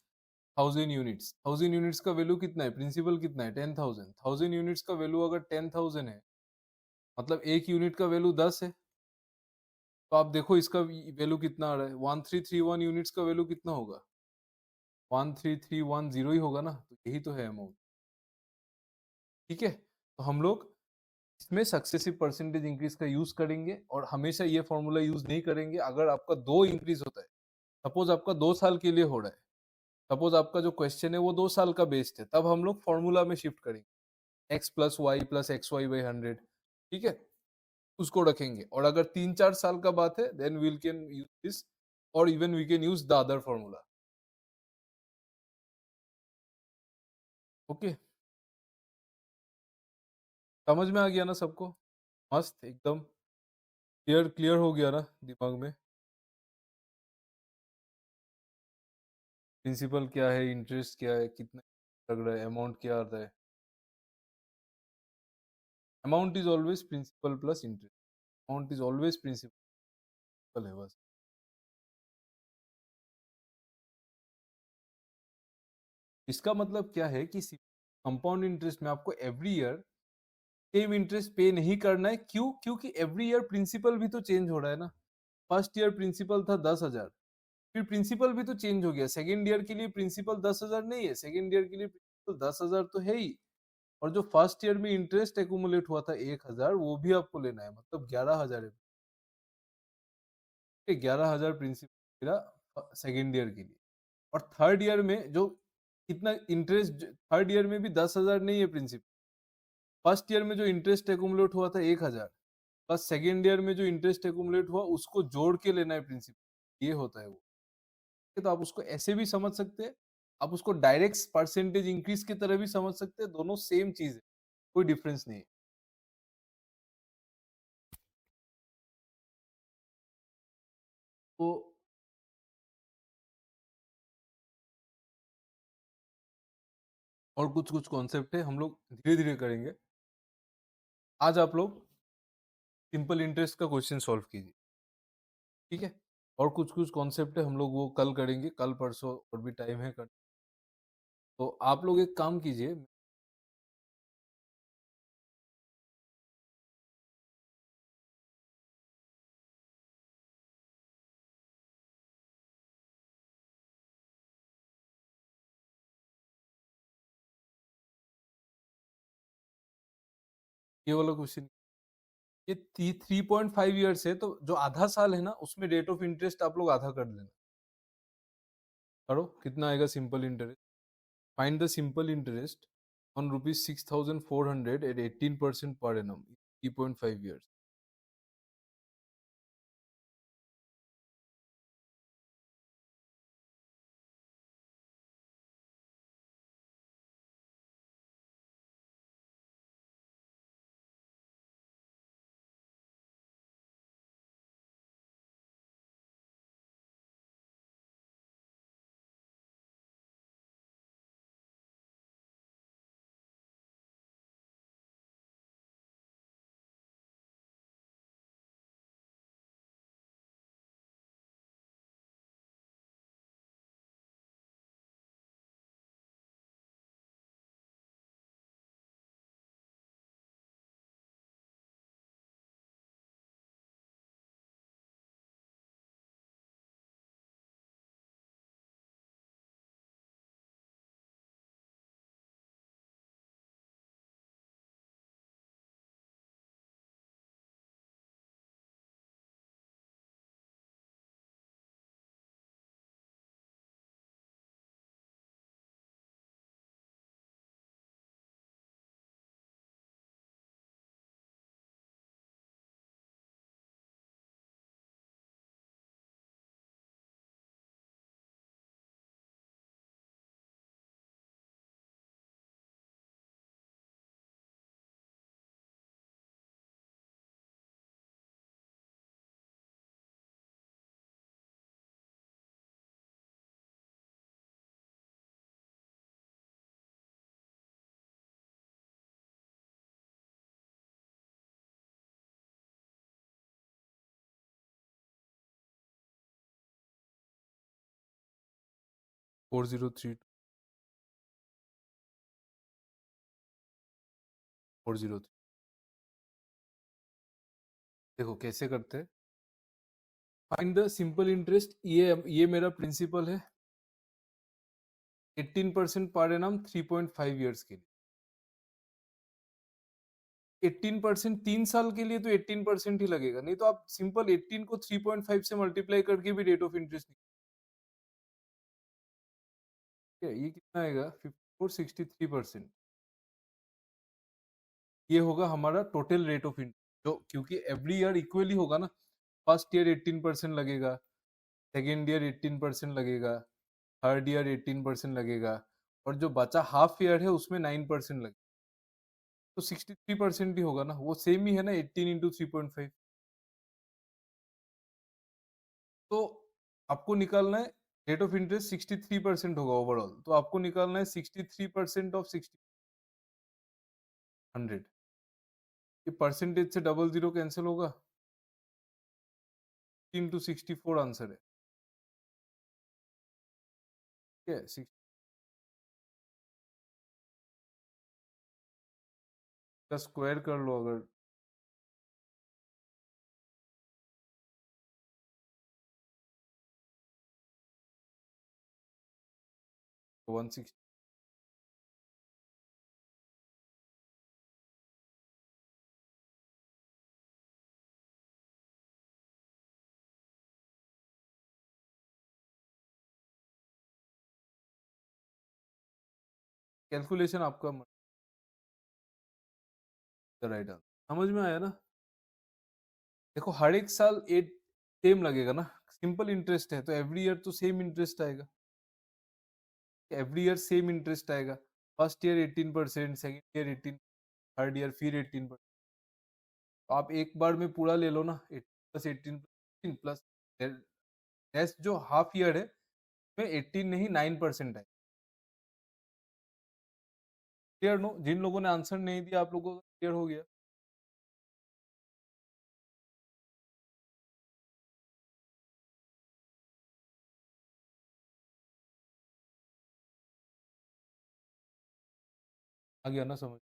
1000 यूनिट्स, 1000 यूनिट्स का वैल्यू कितना है, प्रिंसिपल कितना है, 10,000। 1000 यूनिट्स का वैल्यू अगर 10,000 है, मतलब एक यूनिट का वैल्यू 10 है, तो आप देखो इसका वैल्यू कितना आ रहा है, 1331 यूनिट्स का वैल्यू कितना होगा, 1331 जीरो ही होगा ना, तो यही तो है अमाउंट। ठीक है, तो हम लोग इसमें सक्सेसिव परसेंटेज इंक्रीज का यूज करेंगे और हमेशा ये फॉर्मूला यूज नहीं करेंगे अगर आपका दो इंक्रीज होता है। सपोज आपका 2 साल के लिए हो रहा है, सपोज आपका जो क्वेश्चन है वो 2 साल का बेस्ड है, तब हम लोग फॉर्मूला में शिफ्ट करेंगे x+y+xy/100, ठीक है, उसको रखेंगे। और अगर 3-4 साल का बात है then we can use this, और even we can use the other formula. Okay, समझ में आ गया ना सबको? मस्त एकदम क्लियर क्लियर हो गया ना दिमाग में? प्रिंसिपल क्या है, इंटरेस्ट क्या है, कितना लग रहा है, अमाउंट क्या आता है? Amount is always principal plus interest, amount is always principal है बस। इसका मतलब क्या है कि कंपाउंड इंटरेस्ट में आपको एवरी ईयर सेम इंटरेस्ट पे नहीं करना है। क्यों? क्योंकि एवरी ईयर प्रिंसिपल भी तो चेंज हो रहा है ना। फर्स्ट ईयर प्रिंसिपल था 10,000, फिर प्रिंसिपल भी तो चेंज हो गया। सेकेंड ईयर के लिए प्रिंसिपल 10,000 नहीं है, सेकेंड ईयर के लिए प्रिंसिपल 10,000 तो है ही। और जो फर्स्ट ईयर में इंटरेस्ट एकुमुलेट हुआ था 1,000, वो भी आपको लेना है, मतलब 11,000 है। 11,000 प्रिंसिपल मेरा सेकेंड ईयर के लिए। और थर्ड ईयर में जो कितना इंटरेस्ट, थर्ड ईयर में भी 10,000 नहीं है प्रिंसिपल। फर्स्ट ईयर में जो इंटरेस्ट एकुमुलेट हुआ था 1,000, प्लस सेकेंड ईयर में जो इंटरेस्ट एकुमुलेट हुआ उसको जोड़ के लेना है प्रिंसिपल, ये होता है वो। तो आप उसको ऐसे भी समझ सकते हैं, आप उसको डायरेक्ट परसेंटेज इंक्रीज की तरह भी समझ सकते हैं, दोनों सेम चीज है, कोई डिफरेंस नहीं है। तो और कुछ कुछ कॉन्सेप्ट है, हम लोग धीरे धीरे करेंगे। आज आप लोग सिंपल इंटरेस्ट का क्वेश्चन सॉल्व कीजिए, ठीक है। और कुछ कुछ कॉन्सेप्ट है, हम लोग वो कल करेंगे, कल परसों और भी टाइम है कर। तो आप लोग एक काम कीजिए, ये वाला क्वेश्चन, ये 3.5 ईयर्स है, तो जो आधा साल है ना उसमें रेट ऑफ इंटरेस्ट आप लोग आधा कर देना। करो, कितना आएगा simple interest? Find the simple interest on ₹6,400 at 18% per annum 3.5 years। 403, 403। देखो कैसे करते हैं। फाइंड द सिंपल इंटरेस्ट, ये मेरा प्रिंसिपल है 18% पर एनम 3.5 ईयर्स के लिए। 18% 3 साल के लिए तो 18% ही लगेगा, नहीं तो आप सिंपल 18 को 3.5 से मल्टीप्लाई करके भी रेट ऑफ इंटरेस्ट निकल, ये कितना आएगा 5463%। ये होगा हमारा टोटल रेट ऑफ इंटरेस्ट, जो क्योंकि एवरी ईयर इक्वली होगा ना, फर्स्ट ईयर 18% लगेगा, सेकेंड ईयर 18% लगेगा, थर्ड ईयर 18% लगेगा, और जो बचा हाफ ईयर है उसमें 9% लगेगा, तो 63% ही होगा ना, वो सेम ही है ना 18 इंटू 3.5। तो आपको निकालना है रेट ऑफ इंटरेस्ट 63% होगा ओवरऑल, तो आपको निकालना है 63% ऑफ 100। ये परसेंटेज से डबल जीरो कैंसिल होगा, इंटू 64 आंसर है, ठीक है। का स्क्वायर कर लो अगर, 160। कैलकुलेशन आपका राइट आंसर, समझ में आया ना। देखो हर एक साल एट सेम लगेगा ना, सिंपल इंटरेस्ट है तो एवरी ईयर तो सेम इंटरेस्ट आएगा, एवरी ईयर सेम इंटरेस्ट आएगा। First year 18%, second year 18, third year फिर 18%। तो आप एक बार में पूरा ले लो ना, 18 प्लस नेक्स्ट जो हाफ ईयर है में 18 नहीं 9% है। क्लियर नो, जिन लोगों ने आंसर नहीं दिया आप लोगों को क्लियर हो गया। आ गया ना समझ।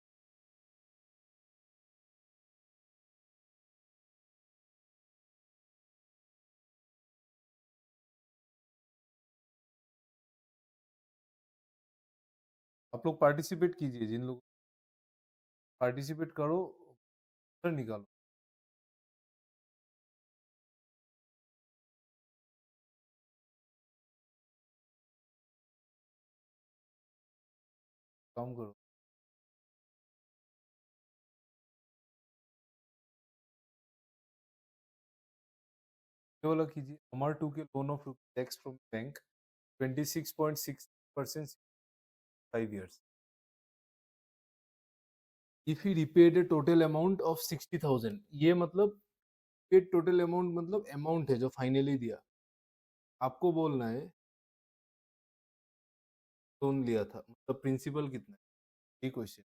आप लोग पार्टिसिपेट कीजिए, जिन लोग पार्टिसिपेट करो, आंसर निकालो। काम करो, ये वाला कीजिए। अमर टू के loan of tax from bank 26.6% 5 years। If he repaid a total amount of 60,000, ये मतलब पेड टोटल अमाउंट मतलब अमाउंट है जो फाइनली दिया। आपको बोलना है लोन लिया था मतलब प्रिंसिपल कितना है, ये क्वेश्चन।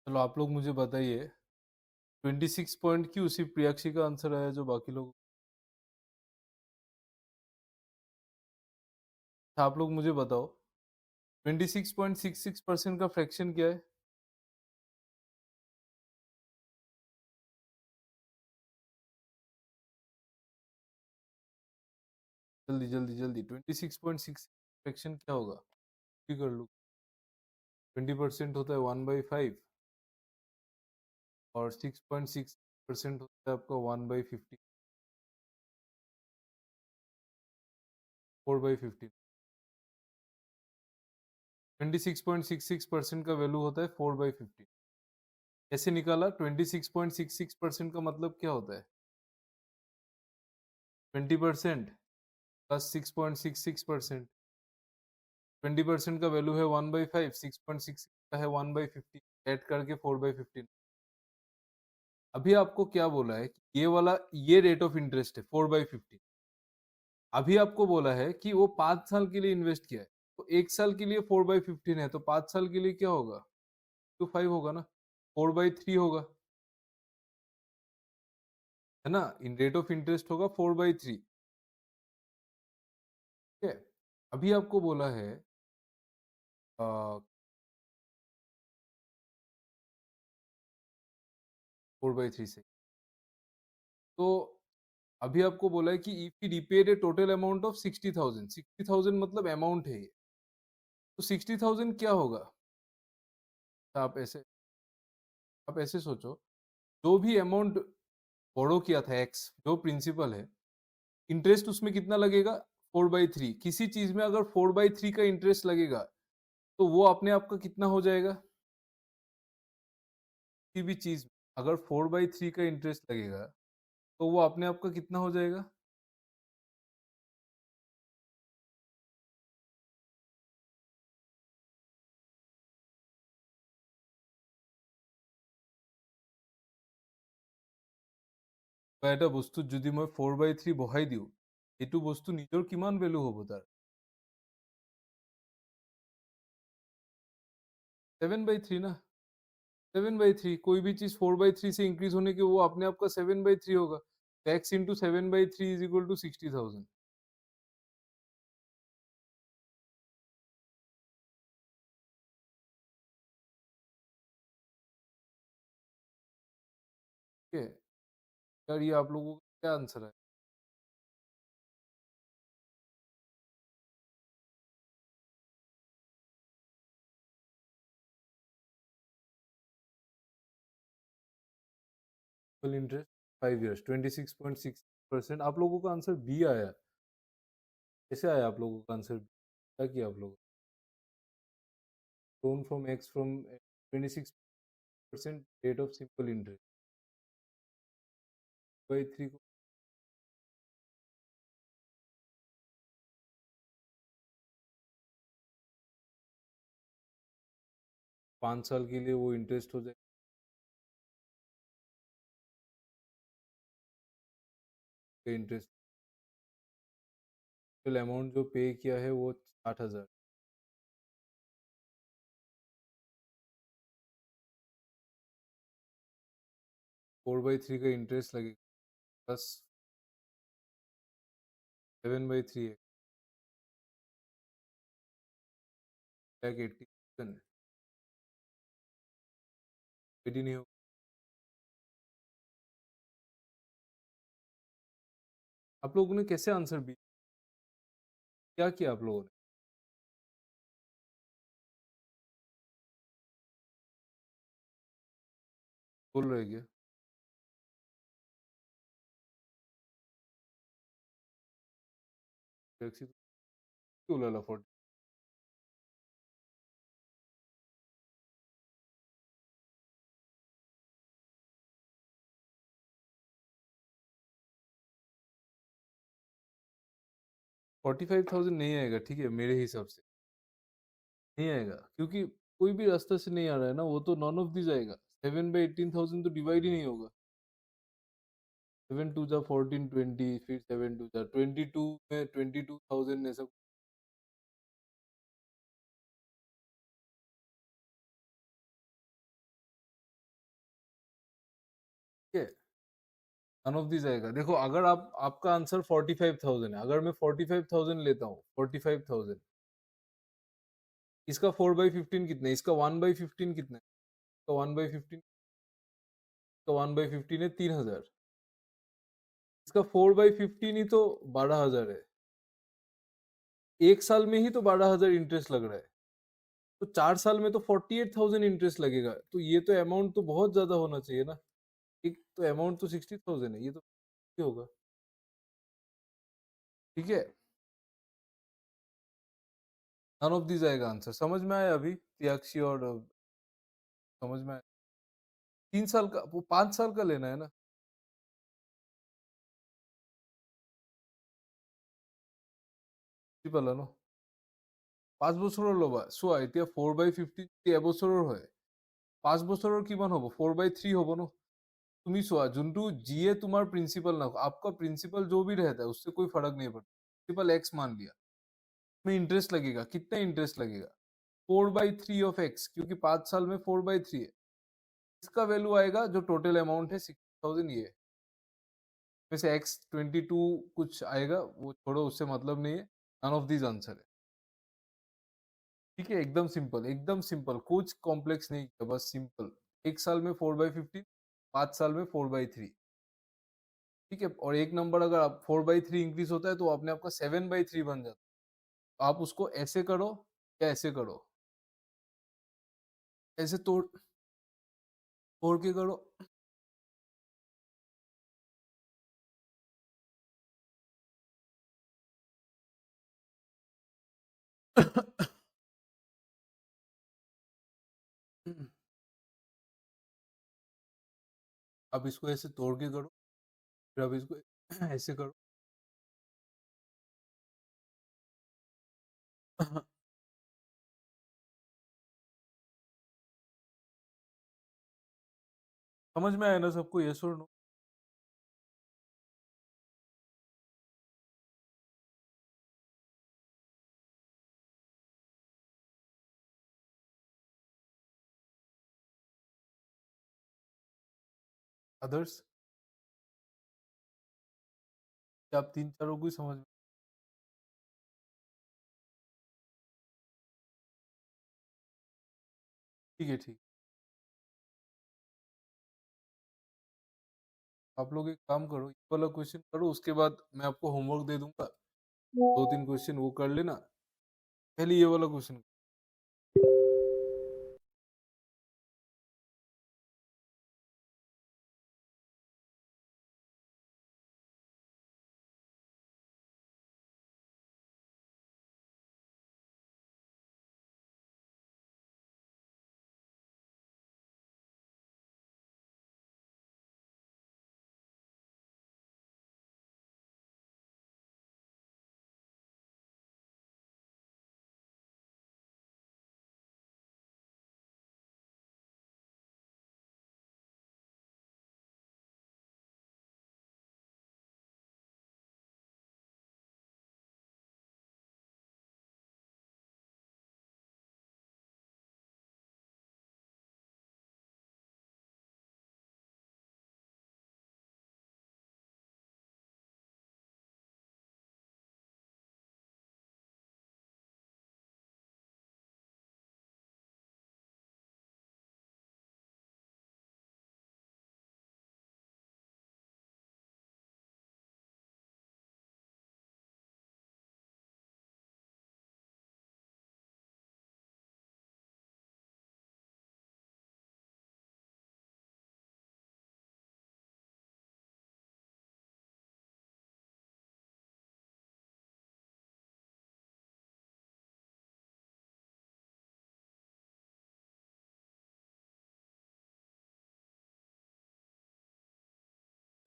चलो आप लोग मुझे बताइए 26 पॉइंट क्यों सिर्फ प्रियक्षी का आंसर आया जो बाकी लोग। आप लोग मुझे बताओ 26.66% का फ्रैक्शन क्या है? जल्दी जल्दी जल्दी 26.6 फ्रैक्शन क्या होगा? भी कर लो। 20% होता है 1/5 और 6.6% होता है आपका 1/15, 4/15। 26.66% का वैल्यू होता है 4/15। कैसे निकाला? 26.66% का मतलब क्या होता है? 20% प्लस 6.66%। 20% का वैल्यू है 1/5, 6.66 का है 1/15, ऐड करके 4/15। अभी आपको क्या बोला है कि ये वाला ये रेट ऑफ इंटरेस्ट है 4/15। अभी आपको बोला है कि वो 5 साल के लिए इन्वेस्ट किया है, तो 1 साल के लिए 4/15 है, तो 5 साल के लिए क्या होगा? 5 होगा ना, 4/3 होगा, है ना? इन रेट ऑफ इंटरेस्ट होगा 4/3। ठीक है। अभी आपको बोला है 4/3 से, तो अभी आपको बोला है कि if he repaid A total amount of 60,000, 60,000 मतलब अमाउंट है ये, तो 60,000 क्या होगा? तो आप ऐसे सोचो, जो भी अमाउंट बोरो किया था एक्स, जो प्रिंसिपल है, इंटरेस्ट उसमें कितना लगेगा? 4/3। किसी चीज में अगर 4/3 का इंटरेस्ट लगेगा तो वो अपने आप का कितना हो जाएगा? किसी भी चीज में अगर 4/3 का इंटरेस्ट लगेगा तो वो अपने आप का कितना हो जाएगा? বা এটা বস্তু যদি মই 4/3 বহাই দিওঁ, এইটো বস্তু নিজৰ কিমান ভ্যালু হ'ব তাৰ? 7/3 ना, 7/3। कोई भी चीज 4/3 से इंक्रीज होने के वो अपने आप का 7/3 होगा। X into 7/3 is equal to 60,000। ठीक है यार, ये आप लोगों का क्या आंसर है? Full interest 5 years 26.6%। आप लोगों का आंसर बी आया। कैसे आया आप लोगों का आंसर? क्या किया आप लोगों? Loan from x from 26% rate of simple interest 3 को 5 साल के लिए वो इंटरेस्ट हो जाएगा। इंटरेस्ट अमाउंट जो पे किया है वो 60,000। 4/3 का इंटरेस्ट लगेगा प्लस 7/3 है, लाइक 80,000। नहीं होगा। आप लोगों ने कैसे आंसर भी क्या किया आप लोगों ने? बोल रहे क्या? टैक्सी क्यों ला 45,000 नहीं आएगा, ठीक है, मेरे हिसाब से नहीं आएगा, क्योंकि कोई भी रास्ता से नहीं आ रहा है ना, वो तो नॉन ऑफ दिस आएगा। 7/18,000 तो डिवाइड ही नहीं होगा। 7 2 जा 14 20, फिर 7 2 जा 22 में 22,000 ऐसा। ठीक है। नन ऑफ दिस आएगा। देखो अगर आप आपका आंसर 45,000 है, अगर मैं 45,000 लेता हूँ, 45,000, इसका 4/15 कितना है, इसका 1/15 कितना है, इसका 1/15, इसका 1/15 है 3,000, इसका 4/15 ही तो 12,000 है। एक साल में ही तो 12,000 इंटरेस्ट लग रहा है, तो 4 साल में तो 48,000 इंटरेस्ट लगेगा, तो ये तो अमाउंट तो बहुत ज्यादा होना चाहिए ना। एक तो अमाउंट तो 60,000 है, ये तो होगा। ठीक है, नन ऑफ दिस आएगा आंसर। समझ में आया अभी त्याक्षी और समझ में आया। 3 साल का, वो 5 साल का लेना है ना। পালা ন 5 বছৰৰ ল'বা, চোৱা এতিয়া 4/50 এবছৰৰ হয়, 5 বছৰৰ কিমান হ'ব, 4/3 হ'ব ন। তুমি चुआ जुन्टू जीए तुम्हार प्रिंसिपल ना हो, आपका प्रिंसिपल जो भी रहता है उससे कोई फर्क नहीं पड़ता। प्रिंसिपल एक्स मान लिया, में इंटरेस्ट लगेगा, कितना इंटरेस्ट लगेगा, 4/3 ऑफ एक्स, क्योंकि 5 साल में 4/3 है। इसका वैल्यू आएगा जो टोटल अमाउंट है 60,000, ये में से एक्स 22 कुछ आएगा, वो छोड़ो, उससे मतलब नहीं है। नन ऑफ दिस आंसर है। ठीक है, एकदम सिंपल, एकदम सिंपल, कुछ कॉम्प्लेक्स नहीं है, बस सिंपल। एक साल में 4/15, 5 साल में 4/3। ठीक है, और एक नंबर अगर आप 4/3 इंक्रीज होता है तो अपने आपका 7/3 बन जाता है। आप उसको ऐसे करो या ऐसे करो, ऐसे तोड़ तोड़ के करो। आप इसको ऐसे तोड़ के करो, फिर आप इसको ऐसे करो। समझ में आया ना सबको, यस और नो? अदर्स, आप तीन चारों को ही समझ में। ठीक है, ठीक। आप लोग एक काम करो, ये वाला क्वेश्चन करो, उसके बाद मैं आपको होमवर्क दे दूंगा, 2-3 क्वेश्चन वो कर लेना। पहले ये वाला question.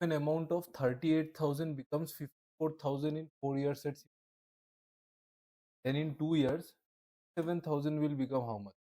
An amount of 38,000 becomes 54,000 in 4 years, then in 2 years 7,000 will become how much?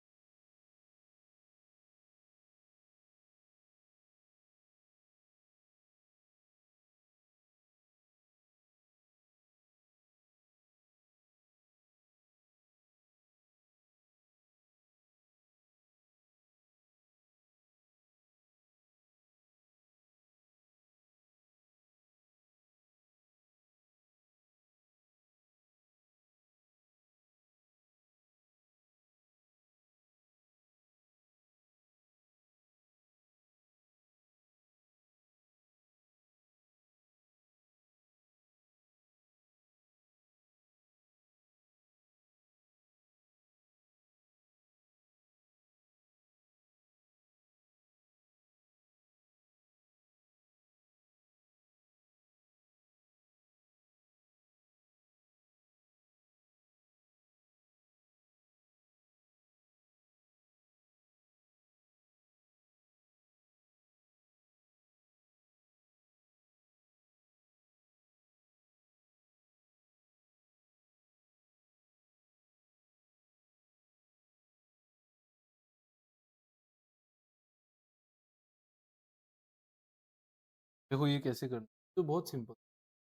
देखो ये कैसे करना, तो बहुत सिंपल।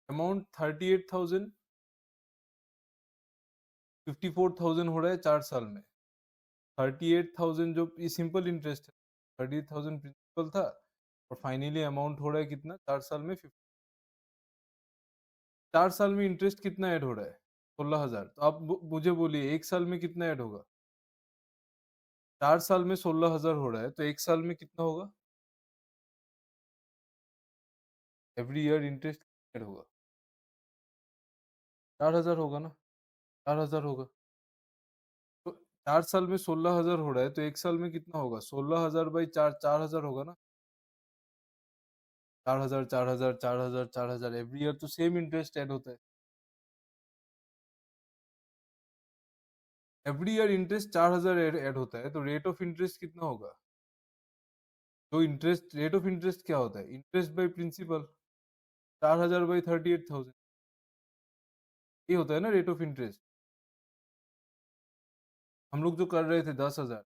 अमाउंट 38,000, 54,000 हो रहा है 4 साल में। 38,000 जो ये सिंपल इंटरेस्ट है, 38,000 प्रिंसिपल था और फाइनली अमाउंट हो रहा है कितना 4 साल में 50। 4 साल में इंटरेस्ट कितना ऐड हो रहा है? 16,000। तो आप मुझे बोलिए 1 साल में कितना ऐड होगा? 4 साल में 16,000 हो रहा है, तो 1 साल में कितना होगा? एवरी ईयर इंटरेस्ट ऐड होगा 4,000 होगा ना, 4,000 होगा। तो 4 साल में 16,000 हो रहा है, तो 1 साल में कितना होगा? 16,000 बाई 4, 4,000 होगा ना। 4,000, 4,000, 4,000, 4,000, एवरी ईयर तो सेम इंटरेस्ट ऐड होता है। एवरी ईयर इंटरेस्ट 4,000 ऐड होता है, तो रेट ऑफ इंटरेस्ट कितना होगा? तो इंटरेस्ट, रेट ऑफ इंटरेस्ट क्या होता है? इंटरेस्ट बाई प्रिंसिपल, 4,000 बाई 38,000, ये होता है ना रेट ऑफ इंटरेस्ट। हम लोग जो कर रहे थे 10,000,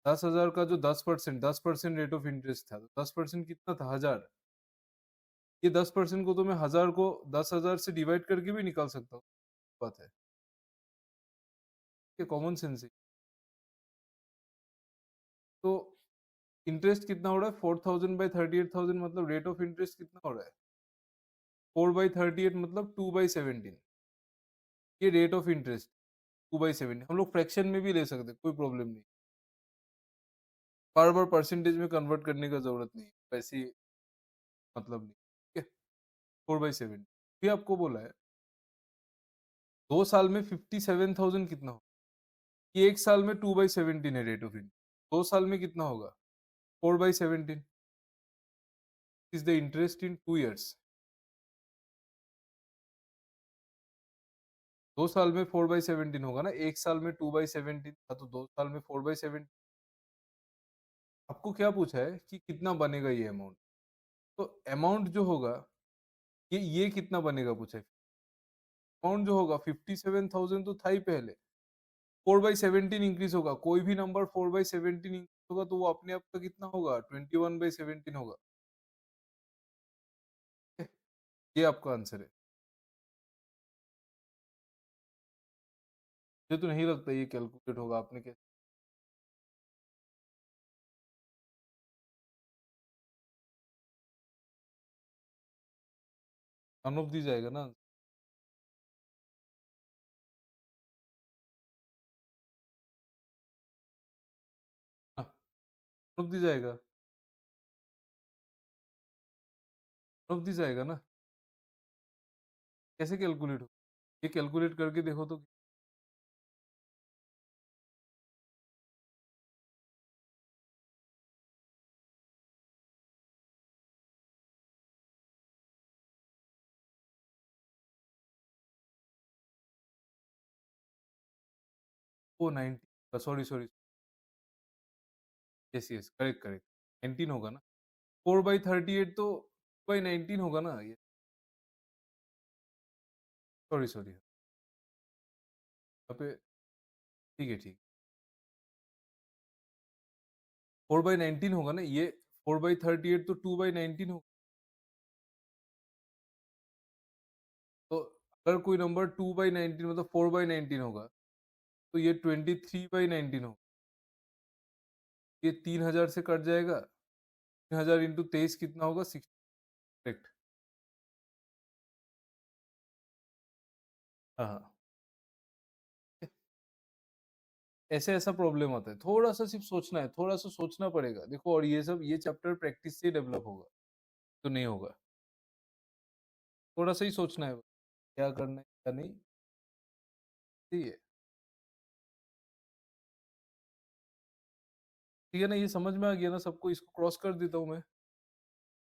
10,000 का जो 10%, 10% रेट ऑफ इंटरेस्ट था, तो 10% कितना था? 1,000। ये 10% को तो मैं 1,000 को 10,000 से डिवाइड करके भी निकाल सकता हूँ, बात है। ये कॉमन सेंस है। तो इंटरेस्ट कितना हो रहा है? 4,000 बाई 38,000, मतलब रेट ऑफ इंटरेस्ट कितना हो रहा है? 4/38 मतलब 2/17। ये रेट ऑफ इंटरेस्ट 2/17। हम लोग फ्रैक्शन में भी ले सकते हैं, कोई प्रॉब्लम नहीं। बार बार परसेंटेज में कन्वर्ट करने का जरूरत नहीं, वैसे मतलब नहीं, ठीक है। 4/7 भी आपको बोला है। 2 साल में 57,000 कितना होगा? ये 1 साल में 2/17 है रेट ऑफ इंटरेस्ट। 2 साल में कितना होगा? 4/17 is the interest in 2 years. 2 साल में 4/17 होगा ना, 1 साल में 2/17 था, तो 2 साल में 4/17। आपको क्या पूछा है कि कितना बनेगा ये अमाउंट? तो अमाउंट जो होगा, ये कितना बनेगा पूछा है। अमाउंट जो होगा 57,000 तो था ही पहले, 4/17 इंक्रीज होगा। कोई भी नंबर 4/17 इंक्रीज होगा तो वो अपने आप का कितना होगा? 21/17 होगा। ये आपका आंसर है। मुझे तो नहीं लगता ये कैलकुलेट होगा, आपने क्या? नन ऑफ दी जाएगा ना। नन ऑफ दी जाएगा, नन ऑफ दी जाएगा ना। कैसे कैलकुलेट हो? ये कैलकुलेट करके देखो तो। ओ 90, sorry sorry, yes yes, correct correct, 19 होगा ना। 4/38 तो 2/19 होगा ना ये। सॉरी सॉरी, यहाँ पे ठीक है, ठीक। 4/19 होगा ना ये। 4/38 तो 2/19 होगा। तो अगर कोई नंबर 2/19 मतलब 4/19 होगा, तो ये 23/19 होगा। ये 3,000 से कट जाएगा। 3,000 इंटू 23 कितना होगा? 60। करेक्ट। हाँ हाँ। ऐसे ऐसा प्रॉब्लम आता है, थोड़ा सा सिर्फ सोचना है, थोड़ा सा सोचना पड़ेगा देखो। और ये सब, ये चैप्टर प्रैक्टिस से डेवलप होगा, तो नहीं होगा। थोड़ा सा ही सोचना है क्या करना है क्या नहीं। ठीक है, ठीक है ना, ये समझ में आ गया ना सबको? इसको क्रॉस कर देता हूँ मैं।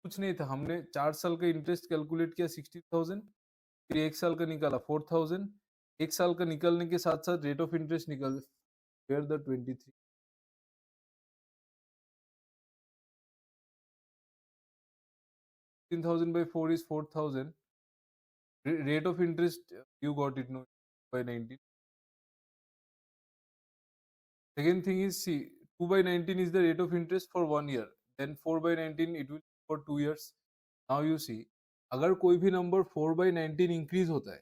कुछ नहीं था, हमने 4 साल का इंटरेस्ट कैलकुलेट किया 60,000, फिर 1 साल का निकाला 4,000। 1 साल का निकलने के साथ साथ रेट ऑफ इंटरेस्ट निकल, where the 23। 15,000/4 is 4,000। Rate of interest, you got it, no, by 19. Second thing is, see, 2/19 is the rate of interest for 1 year. Then 4/19 it will be for 2 years. Now you see, अगर कोई भी number 4/19 increase होता है,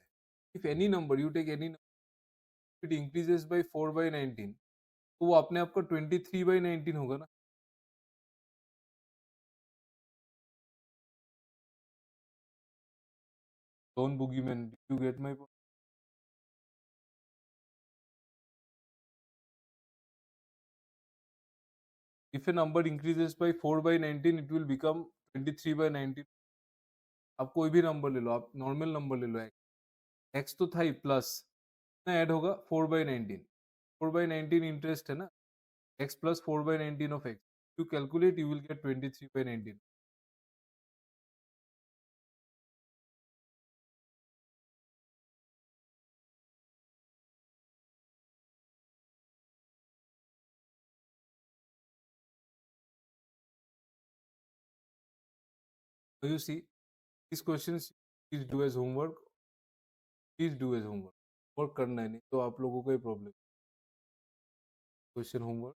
if any number you take any number it increases by 4/19, तो वो अपने आप का 23/19 होगा ना. Don't boogeyman, you get my point? If a number increases by 4/19, it will become 23/19. आप कोई भी नंबर ले लो, आप नॉर्मल नंबर ले लो, एक्स तो था ही प्लस ना ऐड होगा 4/19. 4/19 इंटरेस्ट है ना, x plus 4/19 of x, you calculate, you will get 23/19. So you see, these questions please do as homework. Please do as homework. Work करना है, नहीं तो आप लोगों को ही प्रॉब्लम. क्वेश्चन होमवर्क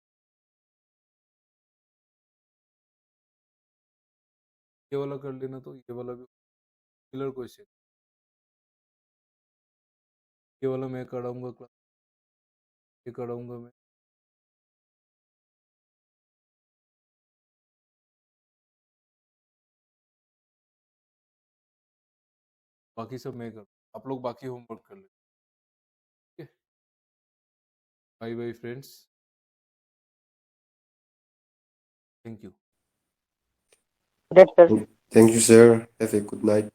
ये वाला कर लेना, तो ये वाला भी सिमिलर क्वेश्चन, ये वाला मैं कराऊंगा क्लास, ये कराऊंगा मैं. बाकी सब मैं कर, आप लोग बाकी होमवर्क कर लेना. ठीक है, bye bye friends, thank you. Great, sir. Thank you, sir. Have a good night.